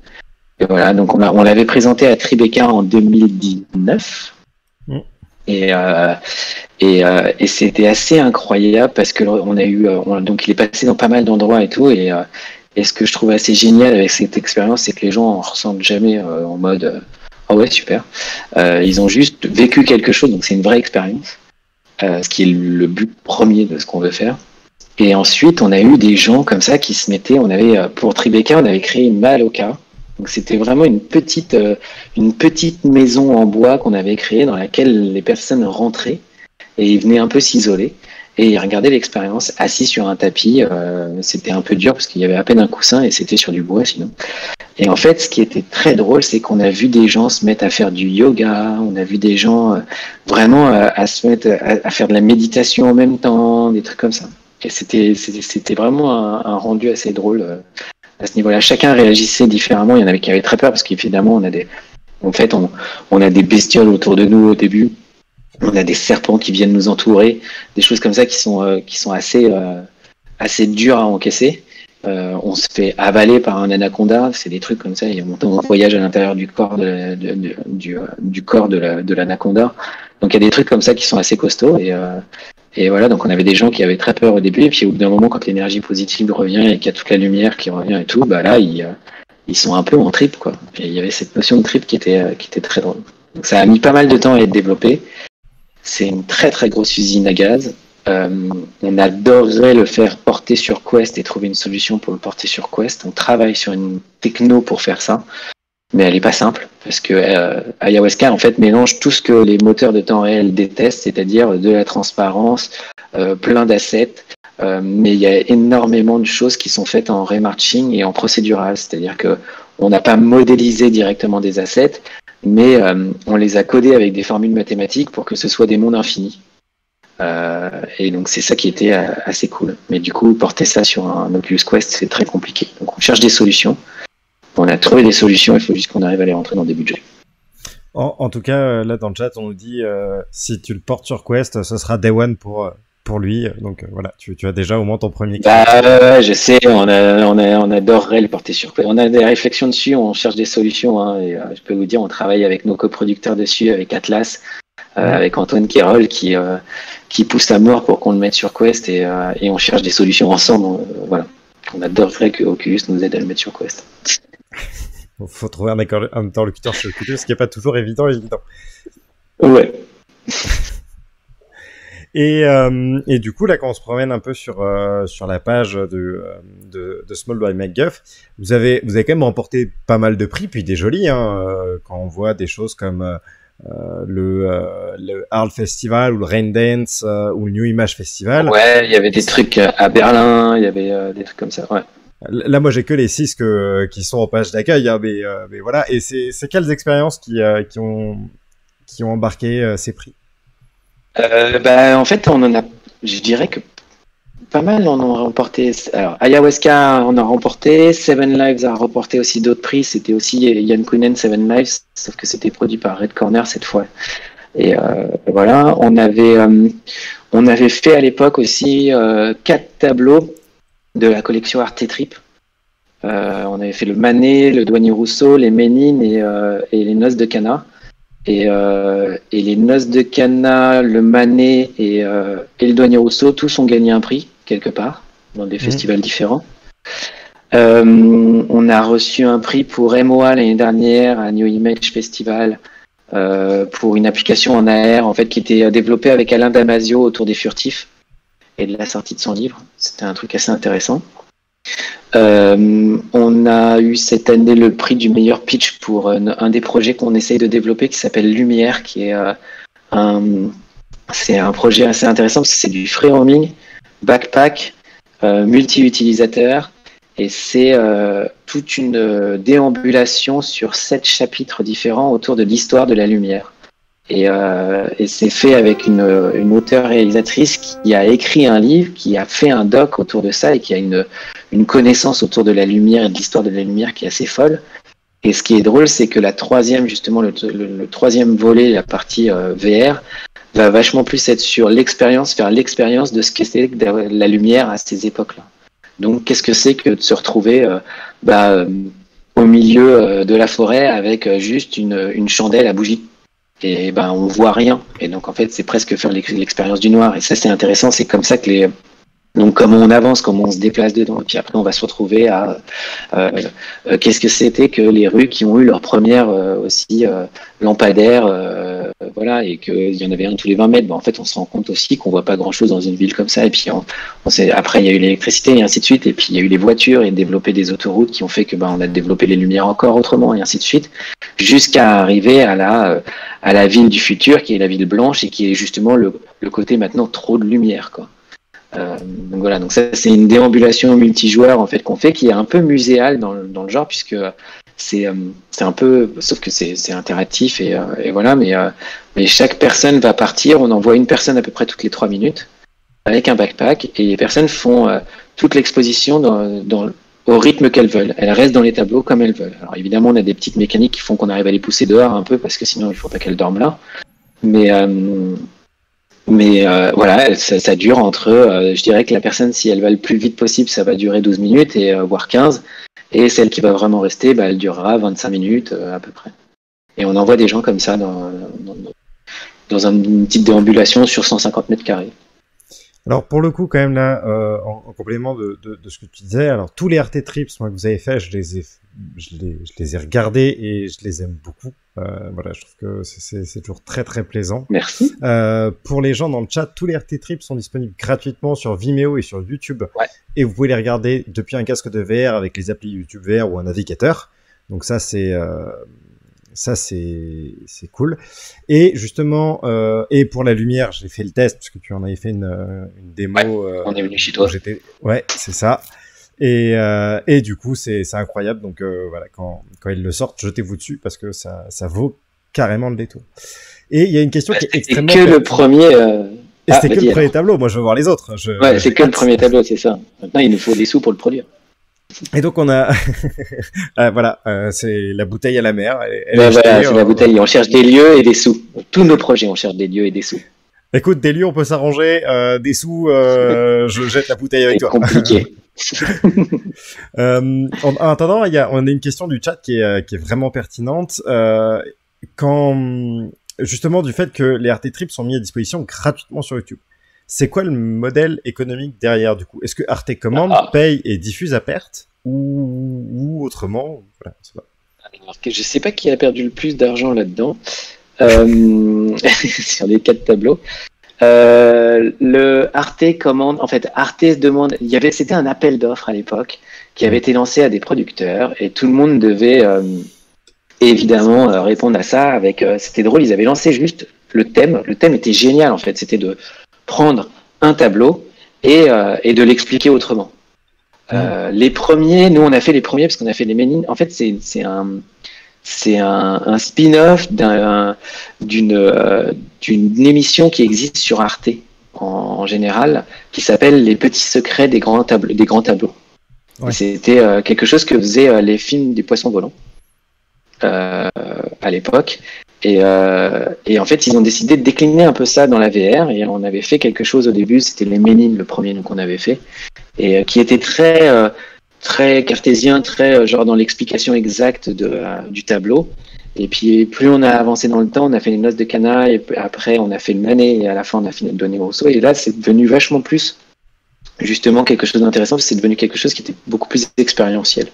Et voilà, donc on l'avait présenté à Tribeca en 2019. Et c'était assez incroyable parce que on a eu, donc il est passé dans pas mal d'endroits et tout. Et ce que je trouve assez génial avec cette expérience, c'est que les gens en ressentent jamais en mode ah ouais super. Ils ont juste vécu quelque chose, donc c'est une vraie expérience. Ce qui est le but premier de ce qu'on veut faire. Et ensuite, on a eu des gens comme ça qui se mettaient. On avait pour Tribeca, on avait créé une Maloca. Donc c'était vraiment une petite maison en bois qu'on avait créée dans laquelle les personnes rentraient et ils venaient un peu s'isoler et ils regardaient l'expérience assis sur un tapis. C'était un peu dur parce qu'il y avait à peine un coussin et c'était sur du bois sinon. Et en fait, ce qui était très drôle, c'est qu'on a vu des gens se mettre à faire du yoga, on a vu des gens vraiment à se mettre à faire de la méditation en même temps, des trucs comme ça. Et c'était vraiment un rendu assez drôle à ce niveau-là. Chacun réagissait différemment. Il y en avait qui avaient très peur parce qu'évidemment, on a des bestioles autour de nous au début. On a des serpents qui viennent nous entourer, des choses comme ça qui sont assez dures à encaisser. On se fait avaler par un anaconda, c'est des trucs comme ça. On voyage à l'intérieur du corps du corps de l'anaconda. Donc il y a des trucs comme ça qui sont assez costauds. Et voilà, donc on avait des gens qui avaient très peur au début, et puis au bout d'un moment, quand l'énergie positive revient et qu'il y a toute la lumière qui revient et tout, bah là, ils sont un peu en trip, quoi. Et il y avait cette notion de trip qui était très drôle. Donc ça a mis pas mal de temps à être développé. C'est une très très grosse usine à gaz. On adorerait le faire porter sur Quest et trouver une solution pour le porter sur Quest. On travaille sur une techno pour faire ça, mais elle n'est pas simple parce que Ayahuasca en fait mélange tout ce que les moteurs de temps réel détestent, c'est-à-dire de la transparence, plein d'assets, mais il y a énormément de choses qui sont faites en remarching et en procédural, c'est-à-dire que on n'a pas modélisé directement des assets, mais on les a codés avec des formules mathématiques pour que ce soit des mondes infinis. Et donc c'est ça qui était assez cool. Mais du coup, porter ça sur un Oculus Quest, c'est très compliqué. Donc on cherche des solutions. On a trouvé des solutions, il faut juste qu'on arrive à les rentrer dans des budgets. En tout cas, là dans le chat, on nous dit si tu le portes sur Quest, ce sera Day One pour lui. Donc voilà, tu as déjà au moins ton premier. Bah je sais, on adorerait le porter sur Quest. On a des réflexions dessus, on cherche des solutions. Hein, et je peux vous dire, on travaille avec nos coproducteurs dessus, avec Atlas. Avec Antoine Kérol qui pousse à mort pour qu'on le mette sur Quest et on cherche des solutions ensemble. Voilà. On adorerait que Oculus nous aide à le mettre sur Quest. Il faut trouver un interlocuteur sur Oculus, ce qui n'est pas toujours évident. Ouais. Et du coup, là, quand on se promène un peu sur la page de Small by MacGuff, vous avez quand même remporté pas mal de prix, puis des jolis, hein, quand on voit des choses comme le Arles Festival ou le Rain Dance ou le New Image Festival. Ouais, il y avait des trucs à Berlin, il y avait des trucs comme ça, ouais. Là, moi, j'ai que les 6 qui sont en page d'accueil, hein, mais voilà. Et c'est quelles expériences qui ont embarqué ces prix? En fait, je dirais que pas mal en ont remporté. Alors, Ayahuasca en a remporté, Seven Lives a remporté aussi d'autres prix. C'était aussi Yann Kounen, Seven Lives, sauf que c'était produit par Red Corner cette fois. Et voilà, on avait fait à l'époque aussi 4 tableaux de la collection Arte Trip. On avait fait le Manet, le Douanier Rousseau, les Ménines et les Noces de Cana. Et les Noces de Cana, le Manet et le Douanier Rousseau, tous ont gagné un prix, quelque part, dans des festivals différents. On a reçu un prix pour MOA l'année dernière à New Image Festival pour une application en AR en fait, qui était développée avec Alain Damasio autour des furtifs et de la sortie de son livre. C'était un truc assez intéressant. On a eu cette année le prix du meilleur pitch pour un des projets qu'on essaye de développer qui s'appelle Lumière, qui est c'est un projet assez intéressant parce que c'est du free roaming, backpack, multi-utilisateur, et c'est toute une déambulation sur 7 chapitres différents autour de l'histoire de la lumière. Et c'est fait avec une auteure-réalisatrice qui a écrit un livre, qui a fait un doc autour de ça et qui a une connaissance autour de la lumière et de l'histoire de la lumière qui est assez folle. Et ce qui est drôle, c'est que la troisième, justement, le troisième volet, la partie VR, va vachement plus être sur faire l'expérience de ce que c'est que la lumière à ces époques-là. Donc, qu'est-ce que c'est que de se retrouver au milieu de la forêt avec juste une chandelle à bougie? Et on voit rien. Et donc, en fait, c'est presque faire l'expérience du noir. Et ça, c'est intéressant. C'est comme ça que donc, comment on avance, comment on se déplace dedans. Et puis après, on va se retrouver à qu'est-ce que c'était que les rues qui ont eu leur première aussi lampadaire, voilà, et qu'il y en avait un tous les 20 mètres. En fait, on se rend compte aussi qu'on voit pas grand-chose dans une ville comme ça. Et puis après, il y a eu l'électricité et ainsi de suite. Et puis, il y a eu les voitures et développer des autoroutes qui ont fait que on a développé les lumières encore autrement et ainsi de suite, jusqu'à arriver à la ville du futur, qui est la ville blanche et qui est justement le côté maintenant trop de lumière, quoi. Donc voilà, donc ça c'est une déambulation multijoueur en fait qu'on fait, qui est un peu muséale dans le genre, puisque c'est un peu, sauf que c'est interactif et voilà, mais chaque personne va partir, on envoie une personne à peu près toutes les 3 minutes avec un backpack, et les personnes font toute l'exposition au rythme qu'elles veulent. Elles restent dans les tableaux comme elles veulent. Alors évidemment, on a des petites mécaniques qui font qu'on arrive à les pousser dehors un peu, parce que sinon il faut pas qu'elles dorment là. Mais voilà, ça dure entre, je dirais que la personne, si elle va le plus vite possible, ça va durer 12 minutes, voire 15. Et celle qui va vraiment rester, elle durera 25 minutes à peu près. Et on envoie des gens comme ça dans une petite déambulation sur 150 mètres carrés. Alors pour le coup, quand même là, en complément de ce que tu disais, alors tous les RT Trips moi, que vous avez fait, je les ai regardés et je les aime beaucoup. Voilà, je trouve que c'est toujours très très plaisant. Merci. Pour les gens dans le chat, tous les RT Trips sont disponibles gratuitement sur Vimeo et sur YouTube. Ouais. Et vous pouvez les regarder depuis un casque de VR avec les applis YouTube VR ou un navigateur. Donc ça c'est cool. Et justement, et pour la lumière, j'ai fait le test parce que tu en avais fait une démo. Ouais, on est venu chez toi. Ouais, c'est ça. Et du coup, c'est incroyable. Donc voilà, quand ils le sortent, jetez-vous dessus parce que ça vaut carrément le détour. Et il y a une question qui est extrêmement. C'est que le premier. Et c'était que le premier tableau. Moi, je veux voir les autres. Ouais, c'est que le premier tableau, c'est ça. Maintenant, il nous faut des sous pour le produire. Et donc on a, voilà, c'est la bouteille à la mer. Voilà, c'est la bouteille. On cherche des lieux et des sous. Tous nos projets, on cherche des lieux et des sous. Écoute, des lieux, on peut s'arranger. Des sous, je jette la bouteille avec toi. C'est compliqué. En attendant, on a une question du chat qui est vraiment pertinente. Quand justement du fait que les RT Trips sont mis à disposition gratuitement sur YouTube. C'est quoi le modèle économique derrière, du coup? Est-ce que Arte commande, paye et diffuse à perte ou autrement? Voilà, c'est pas. Alors, je sais pas qui a perdu le plus d'argent là-dedans sur les 4 tableaux. Le Arte commande, en fait, Arte demande, c'était un appel d'offres à l'époque qui avait été lancé à des producteurs et tout le monde devait évidemment répondre à ça avec, c'était drôle, ils avaient lancé juste le thème était génial en fait, c'était de prendre un tableau et de l'expliquer autrement. Les premiers, nous on a fait les premiers parce qu'on a fait les Ménines. En fait, c'est un spin-off d'une émission qui existe sur Arte en général, qui s'appelle Les petits secrets des grands tableaux. Ouais. C'était quelque chose que faisaient les films des poissons volants à l'époque. Et en fait, ils ont décidé de décliner un peu ça dans la VR. Et on avait fait quelque chose au début. C'était les Ménines, le premier qu'on avait fait, et qui était très cartésien, très genre dans l'explication exacte du tableau. Et puis plus on a avancé dans le temps, on a fait les noces de Cana, et après on a fait le Manet, et à la fin on a fini de donner Rousseau. Et là, c'est devenu vachement plus justement quelque chose d'intéressant. C'est devenu quelque chose qui était beaucoup plus expérientiel.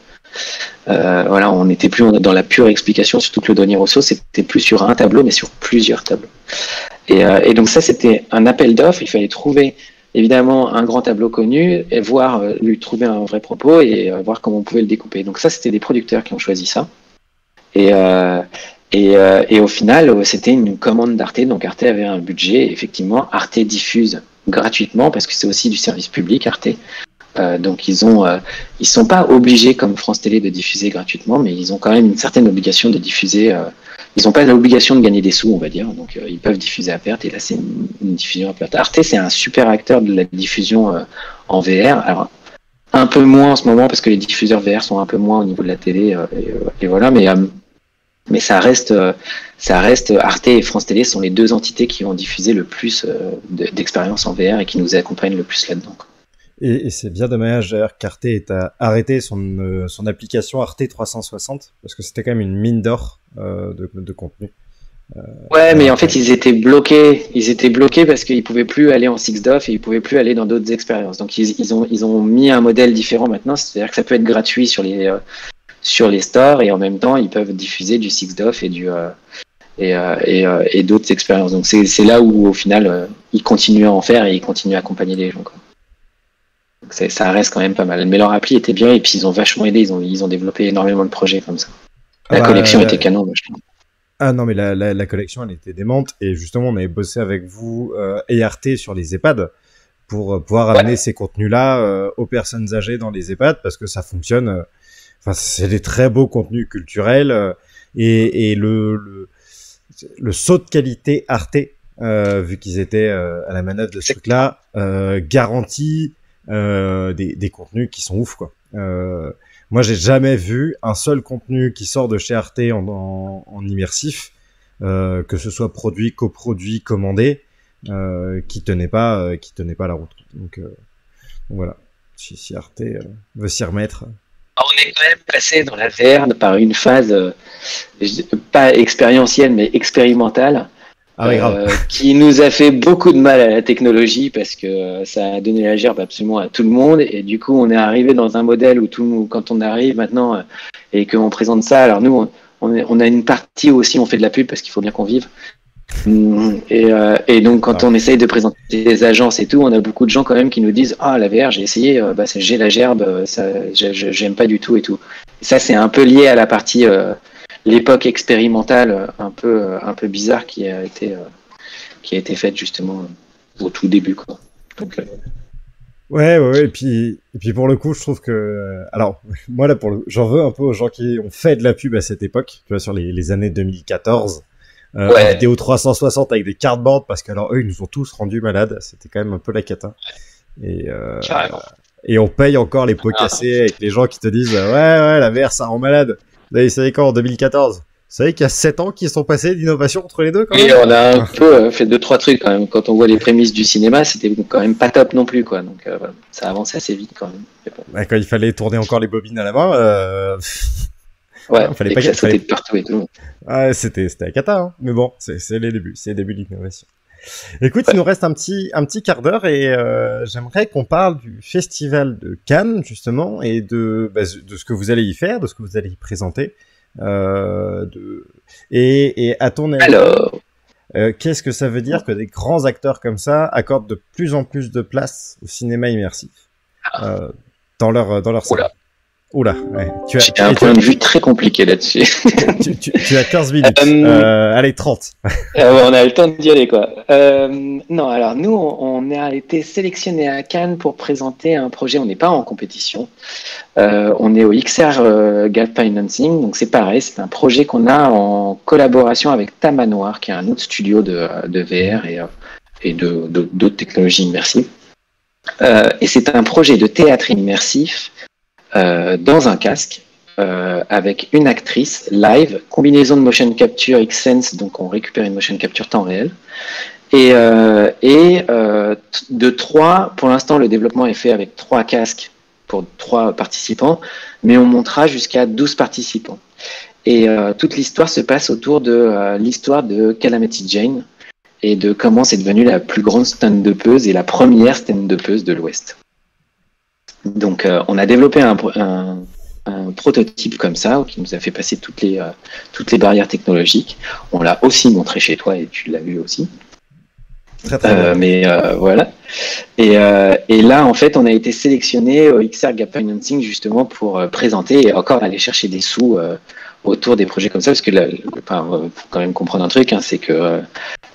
Voilà, on n'était plus dans la pure explication, surtout que le Donnier Rousseau, c'était plus sur un tableau, mais sur plusieurs tableaux. Et donc ça, c'était un appel d'offres. Il fallait trouver évidemment un grand tableau connu et voir lui trouver un vrai propos et voir comment on pouvait le découper. Donc ça, c'était des producteurs qui ont choisi ça. Et au final, c'était une commande d'Arte. Donc Arte avait un budget. Et effectivement, Arte diffuse gratuitement parce que c'est aussi du service public, Arte. Donc ils sont pas obligés comme France Télé de diffuser gratuitement, mais ils ont quand même une certaine obligation de diffuser. Ils n'ont pas l'obligation de gagner des sous, on va dire. Donc ils peuvent diffuser à perte. Et là, c'est une diffusion à perte. Arte, c'est un super acteur de la diffusion en VR. Alors un peu moins en ce moment parce que les diffuseurs VR sont un peu moins au niveau de la télé. Et voilà, mais ça reste Arte et France Télé sont les deux entités qui ont diffusé le plus d'expériences en VR et qui nous accompagnent le plus là-dedans. Et c'est bien dommage d'ailleurs qu'Arte ait arrêté son application Arte 360 parce que c'était quand même une mine d'or de contenu. Ouais, mais en fait ils étaient bloqués parce qu'ils pouvaient plus aller en 6DoF et ils pouvaient plus aller dans d'autres expériences. Donc ils ont mis un modèle différent maintenant, c'est-à-dire que ça peut être gratuit sur les stores et en même temps ils peuvent diffuser du 6DoF et d'autres expériences. Donc c'est là où au final ils continuent à en faire et ils continuent à accompagner les gens, quoi. Donc ça reste quand même pas mal. Mais leur appli était bien et puis ils ont vachement aidé. Ils ont développé énormément de projets comme ça. La collection était canon, vachement. Ah non, mais la collection, elle était démente. Et justement, on avait bossé avec vous et Arte sur les EHPAD pour pouvoir amener ces contenus-là aux personnes âgées dans les EHPAD parce que ça fonctionne. Enfin, c'est des très beaux contenus culturels et le saut de qualité Arte, vu qu'ils étaient à la manœuvre de ce truc-là, garantit des contenus qui sont ouf, quoi. Moi, j'ai jamais vu un seul contenu qui sort de chez Arte en immersif, que ce soit produit, coproduit, commandé, qui tenait pas la route. Donc voilà. Si Arte veut s'y remettre. On est quand même passé dans la VR par une phase pas expérientielle mais expérimentale. Ah oui, grave. qui nous a fait beaucoup de mal à la technologie parce que ça a donné la gerbe absolument à tout le monde. Et du coup, on est arrivé dans un modèle où quand on arrive maintenant et qu'on présente ça, alors nous, on a une partie où aussi on fait de la pub parce qu'il faut bien qu'on vive. Et donc, quand on essaye de présenter des agences et tout, on a beaucoup de gens quand même qui nous disent la VR, j'ai essayé, j'ai la gerbe, ça, j'aime pas du tout et tout. Et ça, c'est un peu lié à la partie l'époque expérimentale un peu bizarre qui a été faite justement au tout début, quoi. Donc, Ouais. Et puis pour le coup, je trouve que, alors, moi là, j'en veux un peu aux gens qui ont fait de la pub à cette époque, tu vois, sur les années 2014. En vidéo 360 avec des cardboards, parce que alors eux, ils nous ont tous rendus malades. C'était quand même un peu la cata. Et on paye encore les pots cassés avec les gens qui te disent ouais, la VR, ça rend malade. Vous savez quand, en 2014? Vous savez qu'il y a 7 ans qui sont passés d'innovation entre les deux, quand même. Et on a un peu fait 2-3 trucs quand même. Quand on voit les prémices du cinéma, c'était quand même pas top non plus, quoi. Donc voilà, ça avançait assez vite quand même. Ouais, quand il fallait tourner encore les bobines à la main, ouais, il fallait pas que ça sautait de partout et tout. Ouais, c'était la cata, hein. Mais bon, c'est les débuts de l'innovation. Écoute, il nous reste un petit quart d'heure et j'aimerais qu'on parle du festival de Cannes, justement, et de ce que vous allez y faire, de ce que vous allez y présenter. Et à ton avis, alors, qu'est-ce que ça veut dire que des grands acteurs comme ça accordent de plus en plus de place au cinéma immersif dans leur salle? Oula, ouais. J'ai un point de vue très compliqué là-dessus. tu as 15 minutes. Allez, 30. On a le temps d'y aller, quoi. Non, alors nous, on a été sélectionné à Cannes pour présenter un projet. On n'est pas en compétition. On est au XR Gap Financing. Donc c'est pareil, c'est un projet qu'on a en collaboration avec Tamanoir, qui est un autre studio de VR et d'autres technologies immersives. Et c'est un projet de théâtre immersif dans un casque avec une actrice live, combinaison de motion capture Xsense, donc on récupère une motion capture temps réel, et de 3, pour l'instant le développement est fait avec 3 casques pour 3 participants, mais on montera jusqu'à 12 participants. Et toute l'histoire se passe autour de l'histoire de Calamity Jane et de comment c'est devenu la plus grande stand-upeuse et la première stand-upeuse de l'Ouest. Donc, on a développé un prototype comme ça qui nous a fait passer toutes les barrières technologiques. On l'a aussi montré chez toi et tu l'as vu aussi. Très bien. Mais voilà. Et là, en fait, on a été sélectionné au XR Gap Financing justement pour présenter et encore aller chercher des sous autour des projets comme ça, parce que faut quand même comprendre un truc, hein, c'est que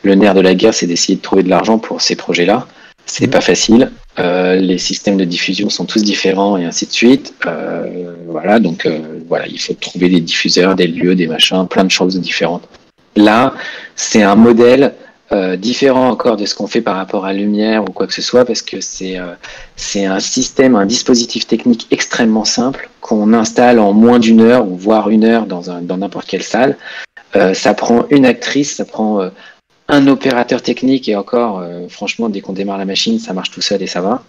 le nerf de la guerre, c'est d'essayer de trouver de l'argent pour ces projets-là. C'est pas facile. Les systèmes de diffusion sont tous différents et ainsi de suite. Voilà, donc voilà, il faut trouver des diffuseurs, des lieux, des machins, plein de choses différentes. Là, c'est un modèle différent encore de ce qu'on fait par rapport à Lumière ou quoi que ce soit, parce que c'est un système, un dispositif technique extrêmement simple qu'on installe en moins d'1 heure ou voire 1 heure dans n'importe quelle salle. Ça prend une actrice, ça prend un opérateur technique et encore, franchement, dès qu'on démarre la machine, ça marche tout seul et ça va.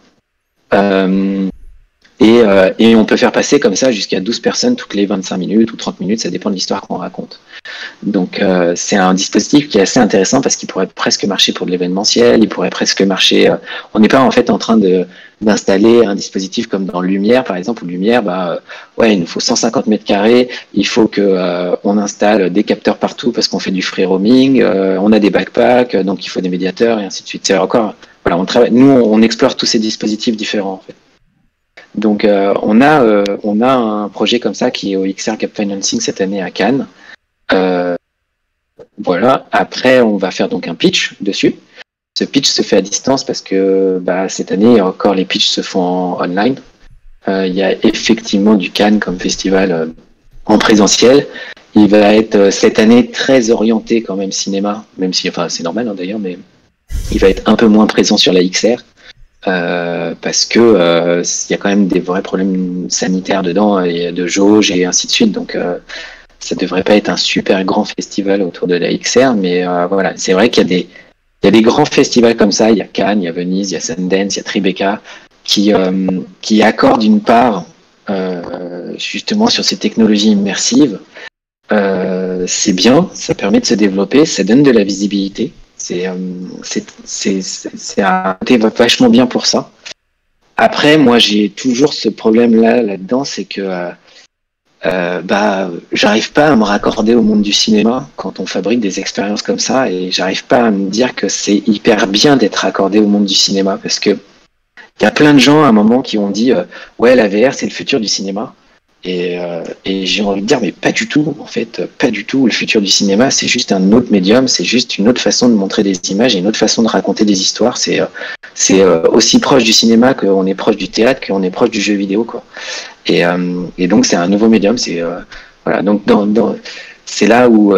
Et on peut faire passer comme ça jusqu'à 12 personnes toutes les 25 minutes ou 30 minutes, ça dépend de l'histoire qu'on raconte. Donc c'est un dispositif qui est assez intéressant parce qu'il pourrait presque marcher pour de l'événementiel, il pourrait presque marcher... on n'est pas en fait en train d'installer un dispositif comme dans Lumière, par exemple, où Lumière, il nous faut 150 mètres carrés, il faut que on installe des capteurs partout parce qu'on fait du free roaming, on a des backpacks, donc il faut des médiateurs et ainsi de suite. C'est encore... Voilà, nous, on explore tous ces dispositifs différents, en fait. Donc on a un projet comme ça qui est au XR Gap Financing cette année à Cannes. Voilà. Après, on va faire donc un pitch dessus. Ce pitch se fait à distance parce que cette année encore les pitchs se font online. Il y a effectivement du Cannes comme festival en présentiel. Il va être cette année très orienté quand même cinéma, même si c'est normal d'ailleurs, mais il va être un peu moins présent sur la XR. Parce que il y a quand même des vrais problèmes sanitaires dedans et de jauge et ainsi de suite, donc ça devrait pas être un super grand festival autour de la XR, mais voilà, c'est vrai qu'il y a des grands festivals comme ça. Il y a Cannes, il y a Venise, il y a Sundance, il y a Tribeca qui accordent une part justement sur ces technologies immersives. C'est bien, ça permet de se développer, ça donne de la visibilité. C'est un côté vachement bien pour ça. Après, moi, j'ai toujours ce problème-là là-dedans, c'est que j'arrive pas à me raccorder au monde du cinéma quand on fabrique des expériences comme ça, et j'arrive pas à me dire que c'est hyper bien d'être raccordé au monde du cinéma, parce que il y a plein de gens à un moment qui ont dit ouais, la VR c'est le futur du cinéma. Et j'ai envie de dire, mais pas du tout, en fait, pas du tout. Le futur du cinéma, c'est juste un autre médium, c'est juste une autre façon de montrer des images et une autre façon de raconter des histoires. C'est aussi proche du cinéma qu'on est proche du théâtre, qu'on est proche du jeu vidéo, quoi. Et donc, c'est un nouveau médium. Voilà. Donc, c'est là où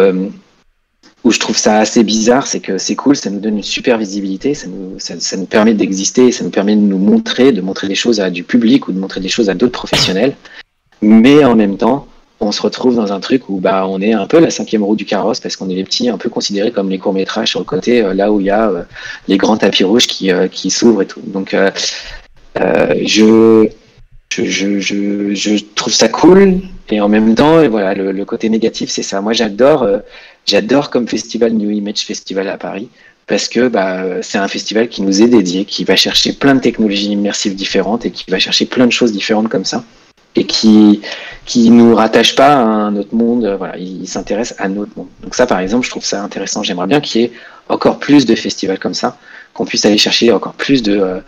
je trouve ça assez bizarre, c'est que c'est cool, ça nous donne une super visibilité, ça nous permet d'exister, ça nous permet de nous montrer, de montrer des choses à du public ou de montrer des choses à d'autres professionnels. Mais en même temps, on se retrouve dans un truc où on est un peu la cinquième roue du carrosse, parce qu'on est les petits un peu considérés comme les courts-métrages sur le côté, là où il y a les grands tapis rouges qui s'ouvrent et tout. Donc je trouve ça cool, et en même temps, voilà, le côté négatif, c'est ça. Moi, j'adore comme festival New Image Festival à Paris, parce que c'est un festival qui nous est dédié, qui va chercher plein de technologies immersives différentes et qui va chercher plein de choses différentes comme ça, et qui nous rattache pas à un autre monde. Voilà, il s'intéresse à notre monde. Donc ça, par exemple, je trouve ça intéressant. J'aimerais bien qu'il y ait encore plus de festivals comme ça, qu'on puisse aller chercher encore plus de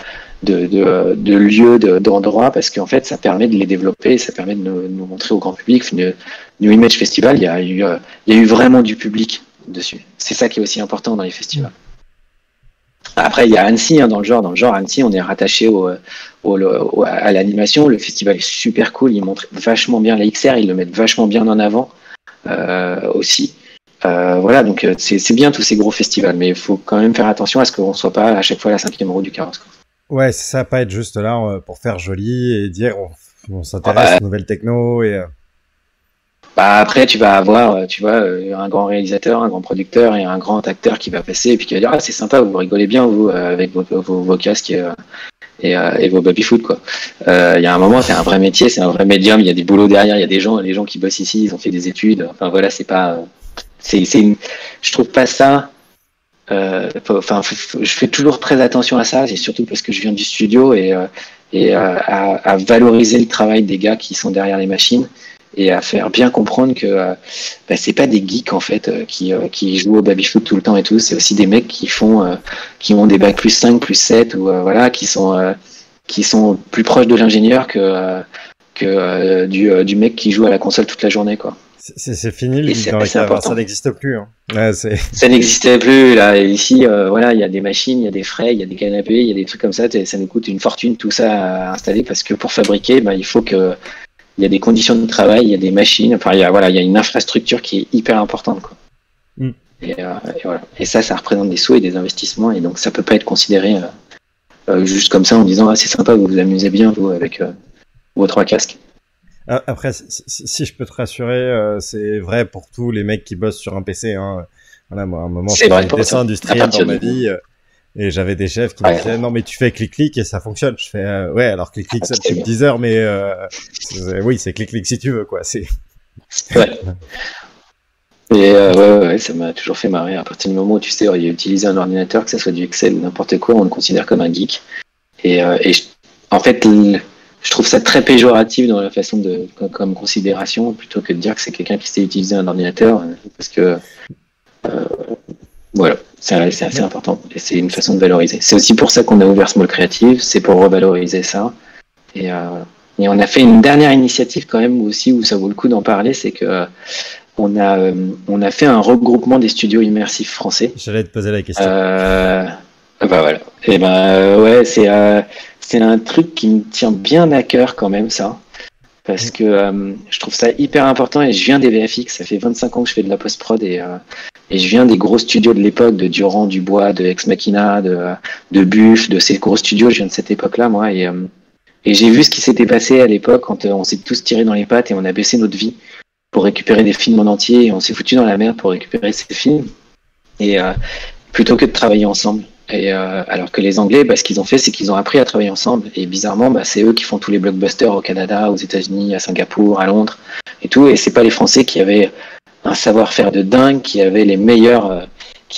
lieux, d'endroits, parce qu'en fait, ça permet de les développer, ça permet de nous montrer au grand public. New Image Festival, il y a eu vraiment du public dessus. C'est ça qui est aussi important dans les festivals. Après, il y a Annecy, dans le genre Annecy, on est rattaché à l'animation. Le festival est super cool, ils montrent vachement bien la XR, ils le mettent vachement bien en avant aussi. Voilà, donc c'est bien tous ces gros festivals, mais il faut quand même faire attention à ce qu'on ne soit pas à chaque fois la cinquième roue du carrosse. Ouais, c'est ça, pas être juste là pour faire joli et dire on s'intéresse aux nouvelles techno et... Après, tu vas avoir, tu vois, un grand réalisateur, un grand producteur et un grand acteur qui va passer et puis qui va dire c'est sympa, vous rigolez bien vous avec vos casques et vos baby-foot, quoi. Il y a un moment, c'est un vrai métier, c'est un vrai médium, il y a des boulots derrière, il y a les gens qui bossent ici, ils ont fait des études. Enfin voilà, c'est pas, je trouve pas ça. Je fais toujours très attention à ça, et surtout parce que je viens du studio et à valoriser le travail des gars qui sont derrière les machines, et à faire bien comprendre que c'est pas des geeks en fait qui jouent au baby-foot tout le temps et tout, c'est aussi des mecs qui ont des bacs +5, +7 ou voilà, qui sont plus proches de l'ingénieur que du mec qui joue à la console toute la journée, quoi. C'est fini le geek dans la cave, ça n'existe plus, hein. Ouais, ça n'existait plus là, et ici voilà, il y a des machines, il y a des frais, il y a des canapés, il y a des trucs comme ça nous coûte une fortune tout ça à installer, parce que pour fabriquer il faut que il y a des conditions de travail, il y a des machines, enfin il y a une infrastructure qui est hyper importante, quoi. Et voilà. Et ça représente des sous et des investissements, et donc ça peut pas être considéré juste comme ça en disant c'est sympa, vous vous amusez bien vous avec vos 3 casques. Après, si je peux te rassurer, c'est vrai pour tous les mecs qui bossent sur un PC, hein. Voilà, moi à un moment je faisais des dessins industriels dans ma vie. Et j'avais des chefs qui me disaient non mais tu fais clic-clic et ça fonctionne. Je fais ouais, alors clic-clic ça te fait 10 heures, mais oui, c'est clic-clic si tu veux, quoi. C'est ouais. Et ouais, ça m'a toujours fait marrer. À partir du moment où tu sais utiliser un ordinateur, que ça soit du Excel ou n'importe quoi, on le considère comme un geek. En fait, je trouve ça très péjoratif dans la façon comme considération, plutôt que de dire que c'est quelqu'un qui sait utiliser un ordinateur, parce que voilà, c'est assez important, et c'est une façon de valoriser. C'est aussi pour ça qu'on a ouvert Small Creative, c'est pour revaloriser ça. Et on a fait une dernière initiative quand même aussi où ça vaut le coup d'en parler, c'est que on a fait un regroupement des studios immersifs français. J'allais te poser la question. Voilà. Et ouais, c'est un truc qui me tient bien à cœur quand même, ça. Parce que je trouve ça hyper important, et je viens des VFX, ça fait 25 ans que je fais de la post-prod, et je viens des gros studios de l'époque, de Durand, Dubois, de Ex Machina, de Buff, de ces gros studios. Je viens de cette époque-là, moi, et j'ai vu ce qui s'était passé à l'époque quand on s'est tous tirés dans les pattes et on a baissé notre vie pour récupérer des films en entier, et on s'est foutu dans la merde pour récupérer ces films, et plutôt que de travailler ensemble. Et alors que les Anglais, ce qu'ils ont fait, c'est qu'ils ont appris à travailler ensemble. Et bizarrement, c'est eux qui font tous les blockbusters au Canada, aux États-Unis, à Singapour, à Londres et tout. Et c'est pas les Français qui avaient un savoir-faire de dingue, qui avaient les meilleurs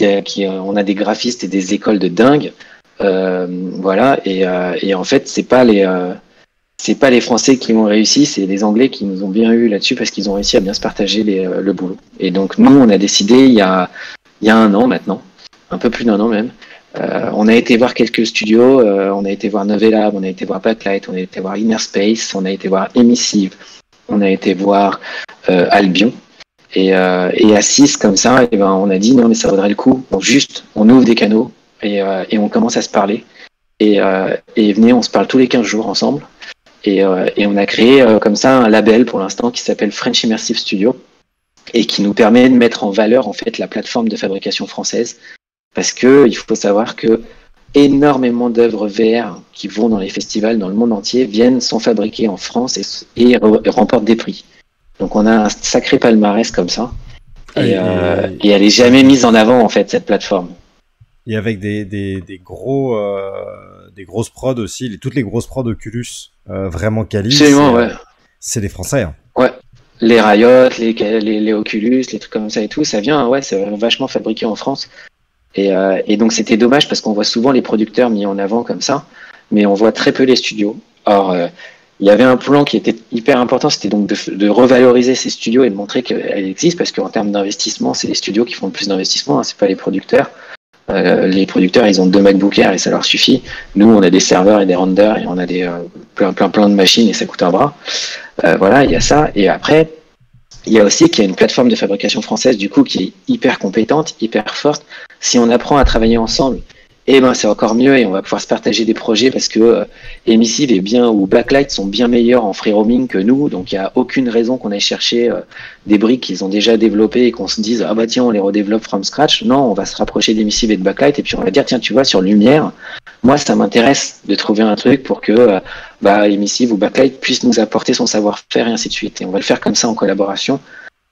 on a des graphistes et des écoles de dingue. Voilà, et en fait, c'est pas les Français qui ont réussi, c'est les Anglais qui nous ont bien eu là-dessus parce qu'ils ont réussi à bien se partager le boulot. Et donc nous, on a décidé il y a 1 an maintenant, un peu plus d'1 an même. On a été voir quelques studios, on a été voir Novelab, on a été voir Backlight, on a été voir Inner Space, on a été voir Emissive, on a été voir Albion. Et à 6 comme ça, et ben, on a dit non mais ça vaudrait le coup, on ouvre des canaux et on commence à se parler. Et venez, on se parle tous les 15 jours ensemble. Et on a créé comme ça un label pour l'instant qui s'appelle French Immersive Studio et qui nous permet de mettre en valeur en fait la plateforme de fabrication française. Parce que il faut savoir que énormément d'œuvres VR qui vont dans les festivals dans le monde entier sont fabriquées en France et remportent des prix. Donc on a un sacré palmarès comme ça. Et elle est jamais mise en avant en fait cette plateforme. Et avec des grosses prods aussi, toutes les grosses prods Oculus vraiment quali. Ouais. C'est des Français. Hein. Ouais. Les Riot, les Oculus, les trucs comme ça et tout, ça vient, ouais, c'est vachement fabriqué en France. Et donc c'était dommage parce qu'on voit souvent les producteurs mis en avant comme ça, mais on voit très peu les studios. Or, il y avait un plan qui était hyper important, c'était donc de revaloriser ces studios et de montrer qu'elles existent, parce qu'en termes d'investissement, c'est les studios qui font le plus d'investissement, hein, c'est pas les producteurs. Les producteurs, ils ont 2 MacBook Air et ça leur suffit. Nous, on a des serveurs et des renders et on a plein de machines et ça coûte un bras. Voilà, il y a ça. Et après, il y a aussi qu'il y a une plateforme de fabrication française du coup qui est hyper compétente, hyper forte. Si on apprend à travailler ensemble, eh ben c'est encore mieux et on va pouvoir se partager des projets parce que Emissive ou Backlight sont bien meilleurs en free roaming que nous, donc il n'y a aucune raison qu'on aille chercher des briques qu'ils ont déjà développées et qu'on se dise ah bah tiens on les redéveloppe from scratch. Non, on va se rapprocher d'Emissive et de Backlight et puis on va dire tiens tu vois sur Lumière, moi ça m'intéresse de trouver un truc pour que Emissive ou Backlight puisse nous apporter son savoir-faire et ainsi de suite. Et on va le faire comme ça en collaboration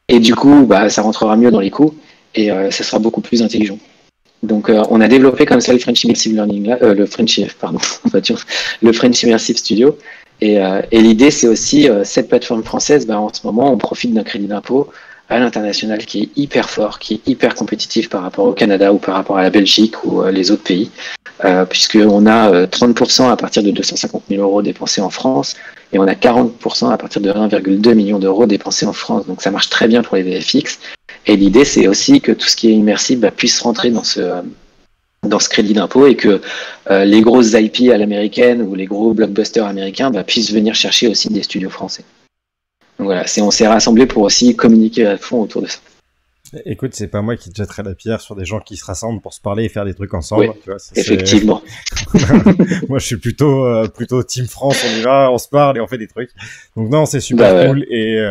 et du coup ça rentrera mieux dans les coûts et ça sera beaucoup plus intelligent. Donc, on a développé comme ça le French Immersive Learning, le French Immersive Studio. Et l'idée, c'est aussi cette plateforme française. En ce moment, on profite d'un crédit d'impôt à l'international qui est hyper fort, qui est hyper compétitif par rapport au Canada ou par rapport à la Belgique ou les autres pays, puisqu'on a 30% à partir de 250 000 euros dépensés en France et on a 40% à partir de 1,2 million d'euros dépensés en France. Donc, ça marche très bien pour les VFX. Et l'idée, c'est aussi que tout ce qui est immersive puisse rentrer dans ce crédit d'impôt et que les grosses IP à l'américaine ou les gros blockbusters américains puissent venir chercher aussi des studios français. Donc voilà, on s'est rassemblés pour aussi communiquer à fond autour de ça. Écoute, c'est pas moi qui te jetterai la pierre sur des gens qui se rassemblent pour se parler et faire des trucs ensemble. Oui, tu vois, effectivement. Moi, je suis plutôt Team France, on y va, on se parle et on fait des trucs. Donc non, c'est super cool. Et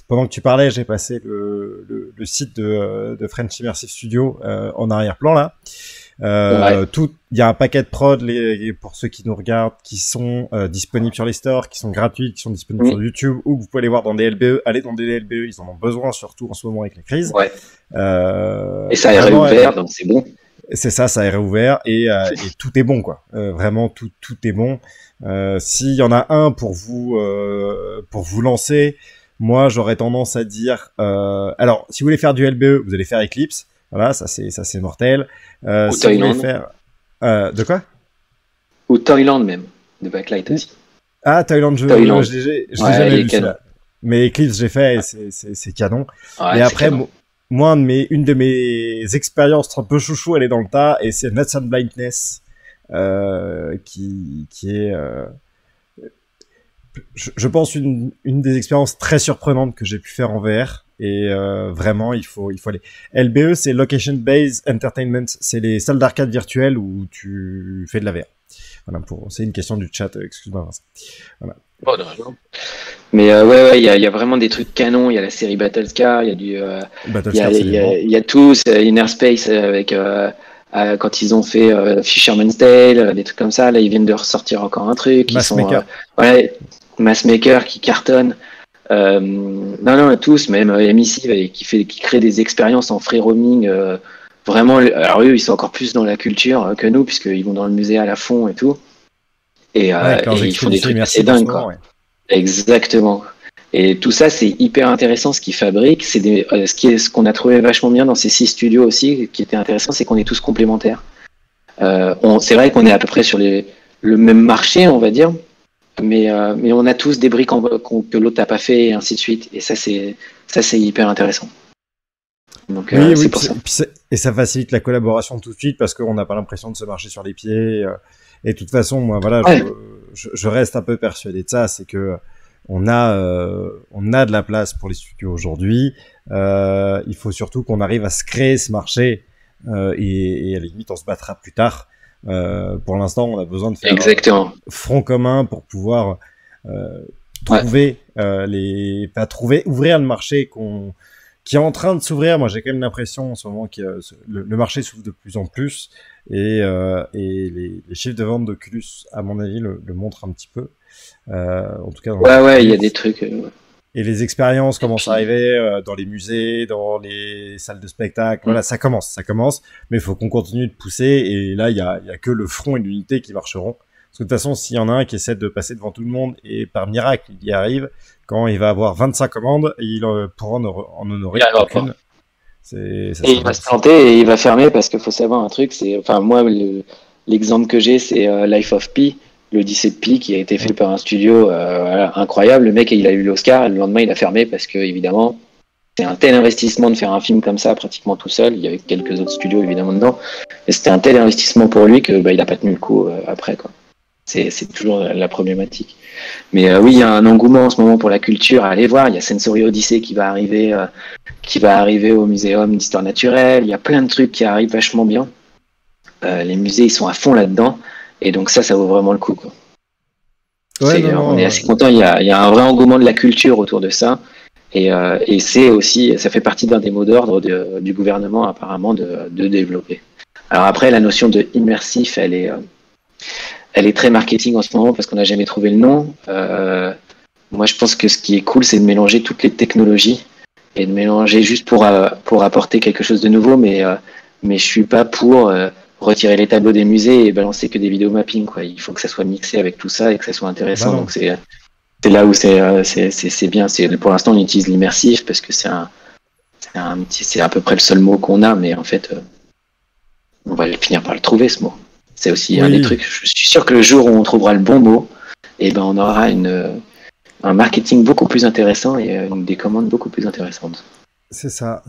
pendant que tu parlais, j'ai passé le site de French Immersive Studio en arrière-plan là. Il y a un paquet de prod pour ceux qui nous regardent qui sont disponibles sur les stores, qui sont gratuits, qui sont disponibles sur YouTube ou que vous pouvez aller voir dans des LBE. Allez dans des LBE, ils en ont besoin surtout en ce moment avec la crise. Ouais. Et ça a réouvert, donc c'est bon. C'est ça a réouvert et tout est bon quoi. Vraiment tout est bon. S'il y en a un pour vous lancer, moi j'aurais tendance à dire alors si vous voulez faire du LBE, vous allez faire Eclipse. Voilà, ça c'est mortel. Ou si Toyland. Vous voulez faire de quoi? Ou Toyland même, de Backlight aussi. Ah, Toyland, je l'ai jamais vu celui-là. Mais Eclipse, j'ai fait, et c'est canon. Ouais, et après, moi, une de mes expériences un peu chouchou, elle est dans le tas, et c'est Nuts and Blindness, qui est, je pense une des expériences très surprenantes que j'ai pu faire en VR. Et vraiment, il faut aller. LBE, c'est Location Based Entertainment. C'est les salles d'arcade virtuelles où tu fais de la VR. Voilà, c'est une question du chat. Excuse-moi, Vincent. Voilà. Oh, non. Mais ouais, il y a vraiment des trucs canons. Il y a la série Battlescar, il y a du, il y a tout. Inner Space avec quand ils ont fait Fisherman's Tale, des trucs comme ça. Là, ils viennent de ressortir encore un truc. Massmaker qui cartonne. Non, tous, même Emissive qui crée des expériences en free roaming. Vraiment, alors eux, ils sont encore plus dans la culture que nous, puisqu'ils vont dans le musée à la fond et tout. Et ils font des trucs assez dingues, quoi. Ouais. Exactement. Et tout ça, c'est hyper intéressant ce qu'ils fabriquent. Ce qu'on a trouvé vachement bien dans ces 6 studios aussi, qui était intéressant, c'est qu'on est tous complémentaires. C'est vrai qu'on est à peu près sur le même marché, on va dire, mais on a tous des briques que l'autre n'a pas fait, et ainsi de suite. Et ça, c'est hyper intéressant. Donc, oui, c'est pour ça. Et ça facilite la collaboration tout de suite parce qu'on n'a pas l'impression de se marcher sur les pieds. Et de toute façon, moi, voilà, Ouais. je reste un peu persuadé de ça, c'est que on a de la place pour les studios aujourd'hui. Il faut surtout qu'on arrive à se créer ce marché et à la limite, on se battra plus tard. Pour l'instant, on a besoin de faire Exactement. front commun pour pouvoir trouver ouvrir le marché qui est en train de s'ouvrir. Moi, j'ai quand même l'impression en ce moment que le marché s'ouvre de plus en plus et les chiffres de vente d'Oculus, à mon avis, le montrent un petit peu. En tout cas, Ouais, il y a des trucs. Et les expériences commencent à arriver dans les musées, dans les salles de spectacle. Voilà, ça commence. Mais il faut qu'on continue de pousser. Et là, il y a que le front et l'unité qui marcheront. Parce que de toute façon, s'il y en a un qui essaie de passer devant tout le monde et par miracle, il y arrive, quand il va avoir 25 commandes, il pourra en honorer aucune. Et il va se planter et il va fermer parce qu'il faut savoir un truc. Enfin, moi, l'exemple que j'ai, c'est Life of Pi, l'Odyssée de Pi, qui a été fait par un studio incroyable. Le mec, il a eu l'Oscar. Le lendemain, il a fermé parce que, évidemment, c'est un tel investissement de faire un film comme ça, pratiquement tout seul. Il y avait quelques autres studios, évidemment, dedans. Mais c'était un tel investissement pour lui que il n'a pas tenu le coup après, quoi. C'est toujours la problématique. Mais oui, il y a un engouement en ce moment pour la culture. Allez voir, il y a Sensory Odyssey qui va arriver au Muséum d'Histoire Naturelle. Il y a plein de trucs qui arrivent vachement bien. Les musées, ils sont à fond là-dedans. Et donc ça vaut vraiment le coup, quoi. On est assez content. Il y a un vrai engouement de la culture autour de ça. Et c'est aussi, ça fait partie d'un des mots d'ordre du gouvernement, apparemment, de développer. Alors après, la notion de immersif, elle est très marketing en ce moment parce qu'on n'a jamais trouvé le nom. Moi, je pense que ce qui est cool, c'est de mélanger toutes les technologies et de mélanger juste pour apporter quelque chose de nouveau. Mais je suis pas pour retirer les tableaux des musées et balancer que des vidéos mapping, quoi. Il faut que ça soit mixé avec tout ça et que ça soit intéressant. Donc c'est là où c'est bien. Pour l'instant, on utilise l'immersif parce que c'est à peu près le seul mot qu'on a, mais en fait, on va finir par le trouver, ce mot. C'est aussi un des trucs. Je suis sûr que le jour où on trouvera le bon mot, on aura un marketing beaucoup plus intéressant et des commandes beaucoup plus intéressantes. C'est ça.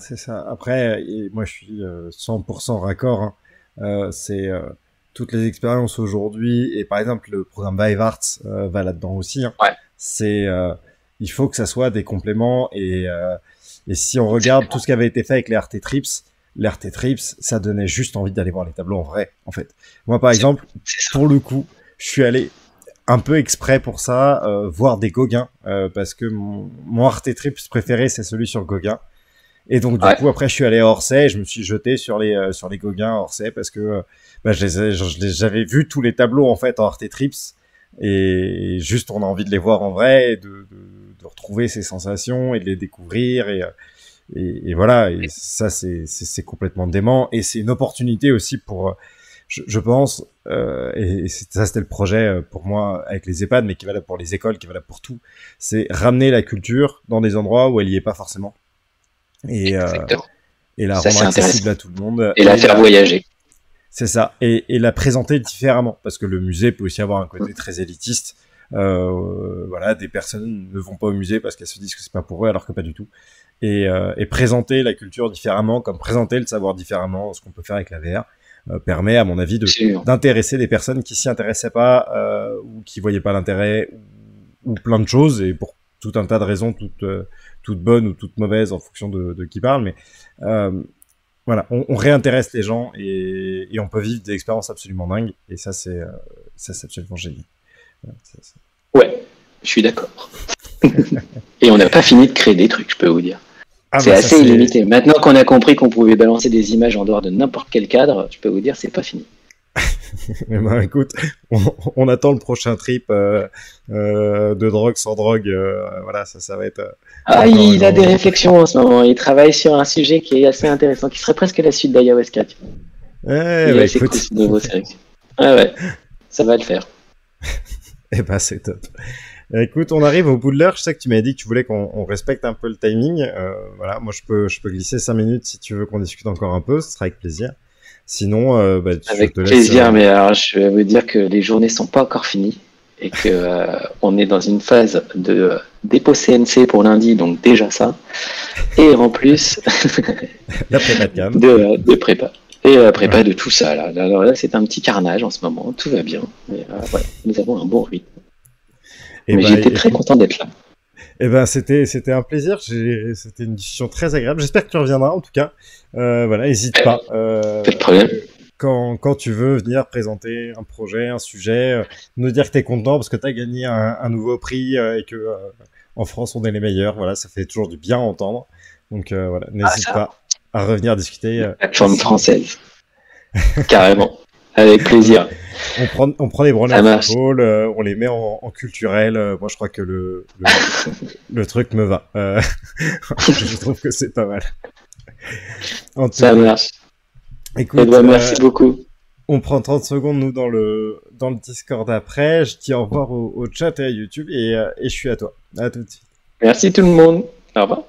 Après, moi, je suis 100% raccord. C'est toutes les expériences aujourd'hui, et par exemple, le programme Vive Arts va là-dedans aussi. Ouais. Il faut que ça soit des compléments, et si on regarde tout ce qui avait été fait avec les RT Trips, ça donnait juste envie d'aller voir les tableaux en vrai, en fait. Moi, par exemple, pour le coup, je suis allé un peu exprès pour ça, voir des Gauguin, parce que mon RT Trips préféré, c'est celui sur Gauguin. Et donc, du coup, après, je suis allé à Orsay et je me suis jeté sur les Gauguin à Orsay parce que j'avais vu tous les tableaux, en fait, en RT Trips. Et juste, on a envie de les voir en vrai, et de retrouver ces sensations et de les découvrir. Et voilà, et ça c'est complètement dément, et c'est une opportunité aussi pour je pense et ça c'était le projet pour moi avec les EHPAD, mais qui est valable pour les écoles, qui est valable pour tout, c'est ramener la culture dans des endroits où elle y est pas forcément, et la rendre accessible à tout le monde et la faire voyager. C'est ça, et la présenter différemment, parce que le musée peut aussi avoir un côté très élitiste. Voilà, des personnes ne vont pas au musée parce qu'elles se disent que c'est pas pour eux, alors que pas du tout. Et présenter la culture différemment, comme présenter le savoir différemment, ce qu'on peut faire avec la VR, permet, à mon avis, d'intéresser des personnes qui s'y intéressaient pas, ou qui voyaient pas l'intérêt, ou plein de choses, et pour tout un tas de raisons, toutes bonnes ou toutes mauvaises en fonction de qui parle. Mais voilà, on réintéresse les gens, et on peut vivre des expériences absolument dingues, et ça c'est absolument génial. Ouais, je suis d'accord. Et on n'a pas fini de créer des trucs, je peux vous dire. C'est assez illimité. Maintenant qu'on a compris qu'on pouvait balancer des images en dehors de n'importe quel cadre, je peux vous dire, c'est pas fini. Mais ben, écoute, on attend le prochain trip de drogue sans drogue. Voilà, ça va être. Il a des réflexions en ce moment. Il travaille sur un sujet qui est assez intéressant, qui serait presque la suite d'Ayahuasca. Il est assez cool, ce nouveau série. Ouais, ça va le faire. Eh ben, c'est top. Écoute, on arrive au bout de l'heure. Je sais que tu m'avais dit que tu voulais qu'on respecte un peu le timing. Voilà, moi je peux glisser 5 minutes si tu veux qu'on discute encore un peu. Ce sera avec plaisir. Sinon, Avec je te laisse. plaisir, mais alors je vais vous dire que les journées sont pas encore finies et que on est dans une phase de dépôt CNC pour lundi, donc déjà ça. Et en plus La prépa de cam. de prépa. Et prépa de tout ça. Là, alors là, c'est un petit carnage en ce moment. Tout va bien. Mais voilà, nous avons un bon rythme. Et Mais j'étais très content d'être là. Eh ben, c'était un plaisir. C'était une discussion très agréable. J'espère que tu reviendras, en tout cas. Voilà, n'hésite pas. Pas de problème. Quand tu veux venir présenter un projet, un sujet, nous dire que t'es content parce que t'as gagné un nouveau prix et que en France on est les meilleurs. Voilà, ça fait toujours du bien à entendre. Donc voilà, n'hésite pas à revenir discuter. Plateforme française. Carrément. Avec plaisir. On prend les branlées en football, on les met en culturel. Moi, je crois que le truc me va. Je trouve que c'est pas mal. Ça marche. Écoute, merci beaucoup. On prend 30 secondes, nous, dans le Discord après. Je dis au revoir au chat et à YouTube et je suis à toi. À tout de suite. Merci tout le monde. Au revoir.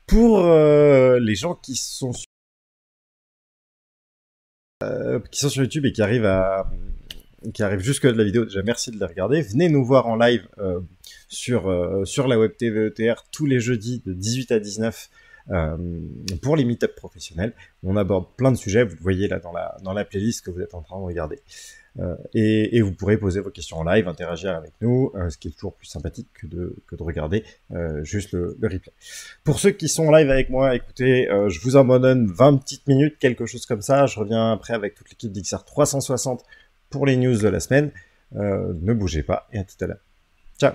Pour les gens qui sont sur YouTube et qui arrivent jusque de la vidéo, déjà merci de les regarder. Venez nous voir en live sur la Web TV ETR tous les jeudis de 18 à 19 pour les meet-up professionnels. On aborde plein de sujets, vous le voyez là dans la playlist que vous êtes en train de regarder. Et vous pourrez poser vos questions en live, interagir avec nous, ce qui est toujours plus sympathique que de regarder juste le replay. Pour ceux qui sont en live avec moi, écoutez, je vous en donne 20 petites minutes, quelque chose comme ça. Je reviens après avec toute l'équipe d'XR 360 pour les news de la semaine. Ne bougez pas et à tout à l'heure. Ciao.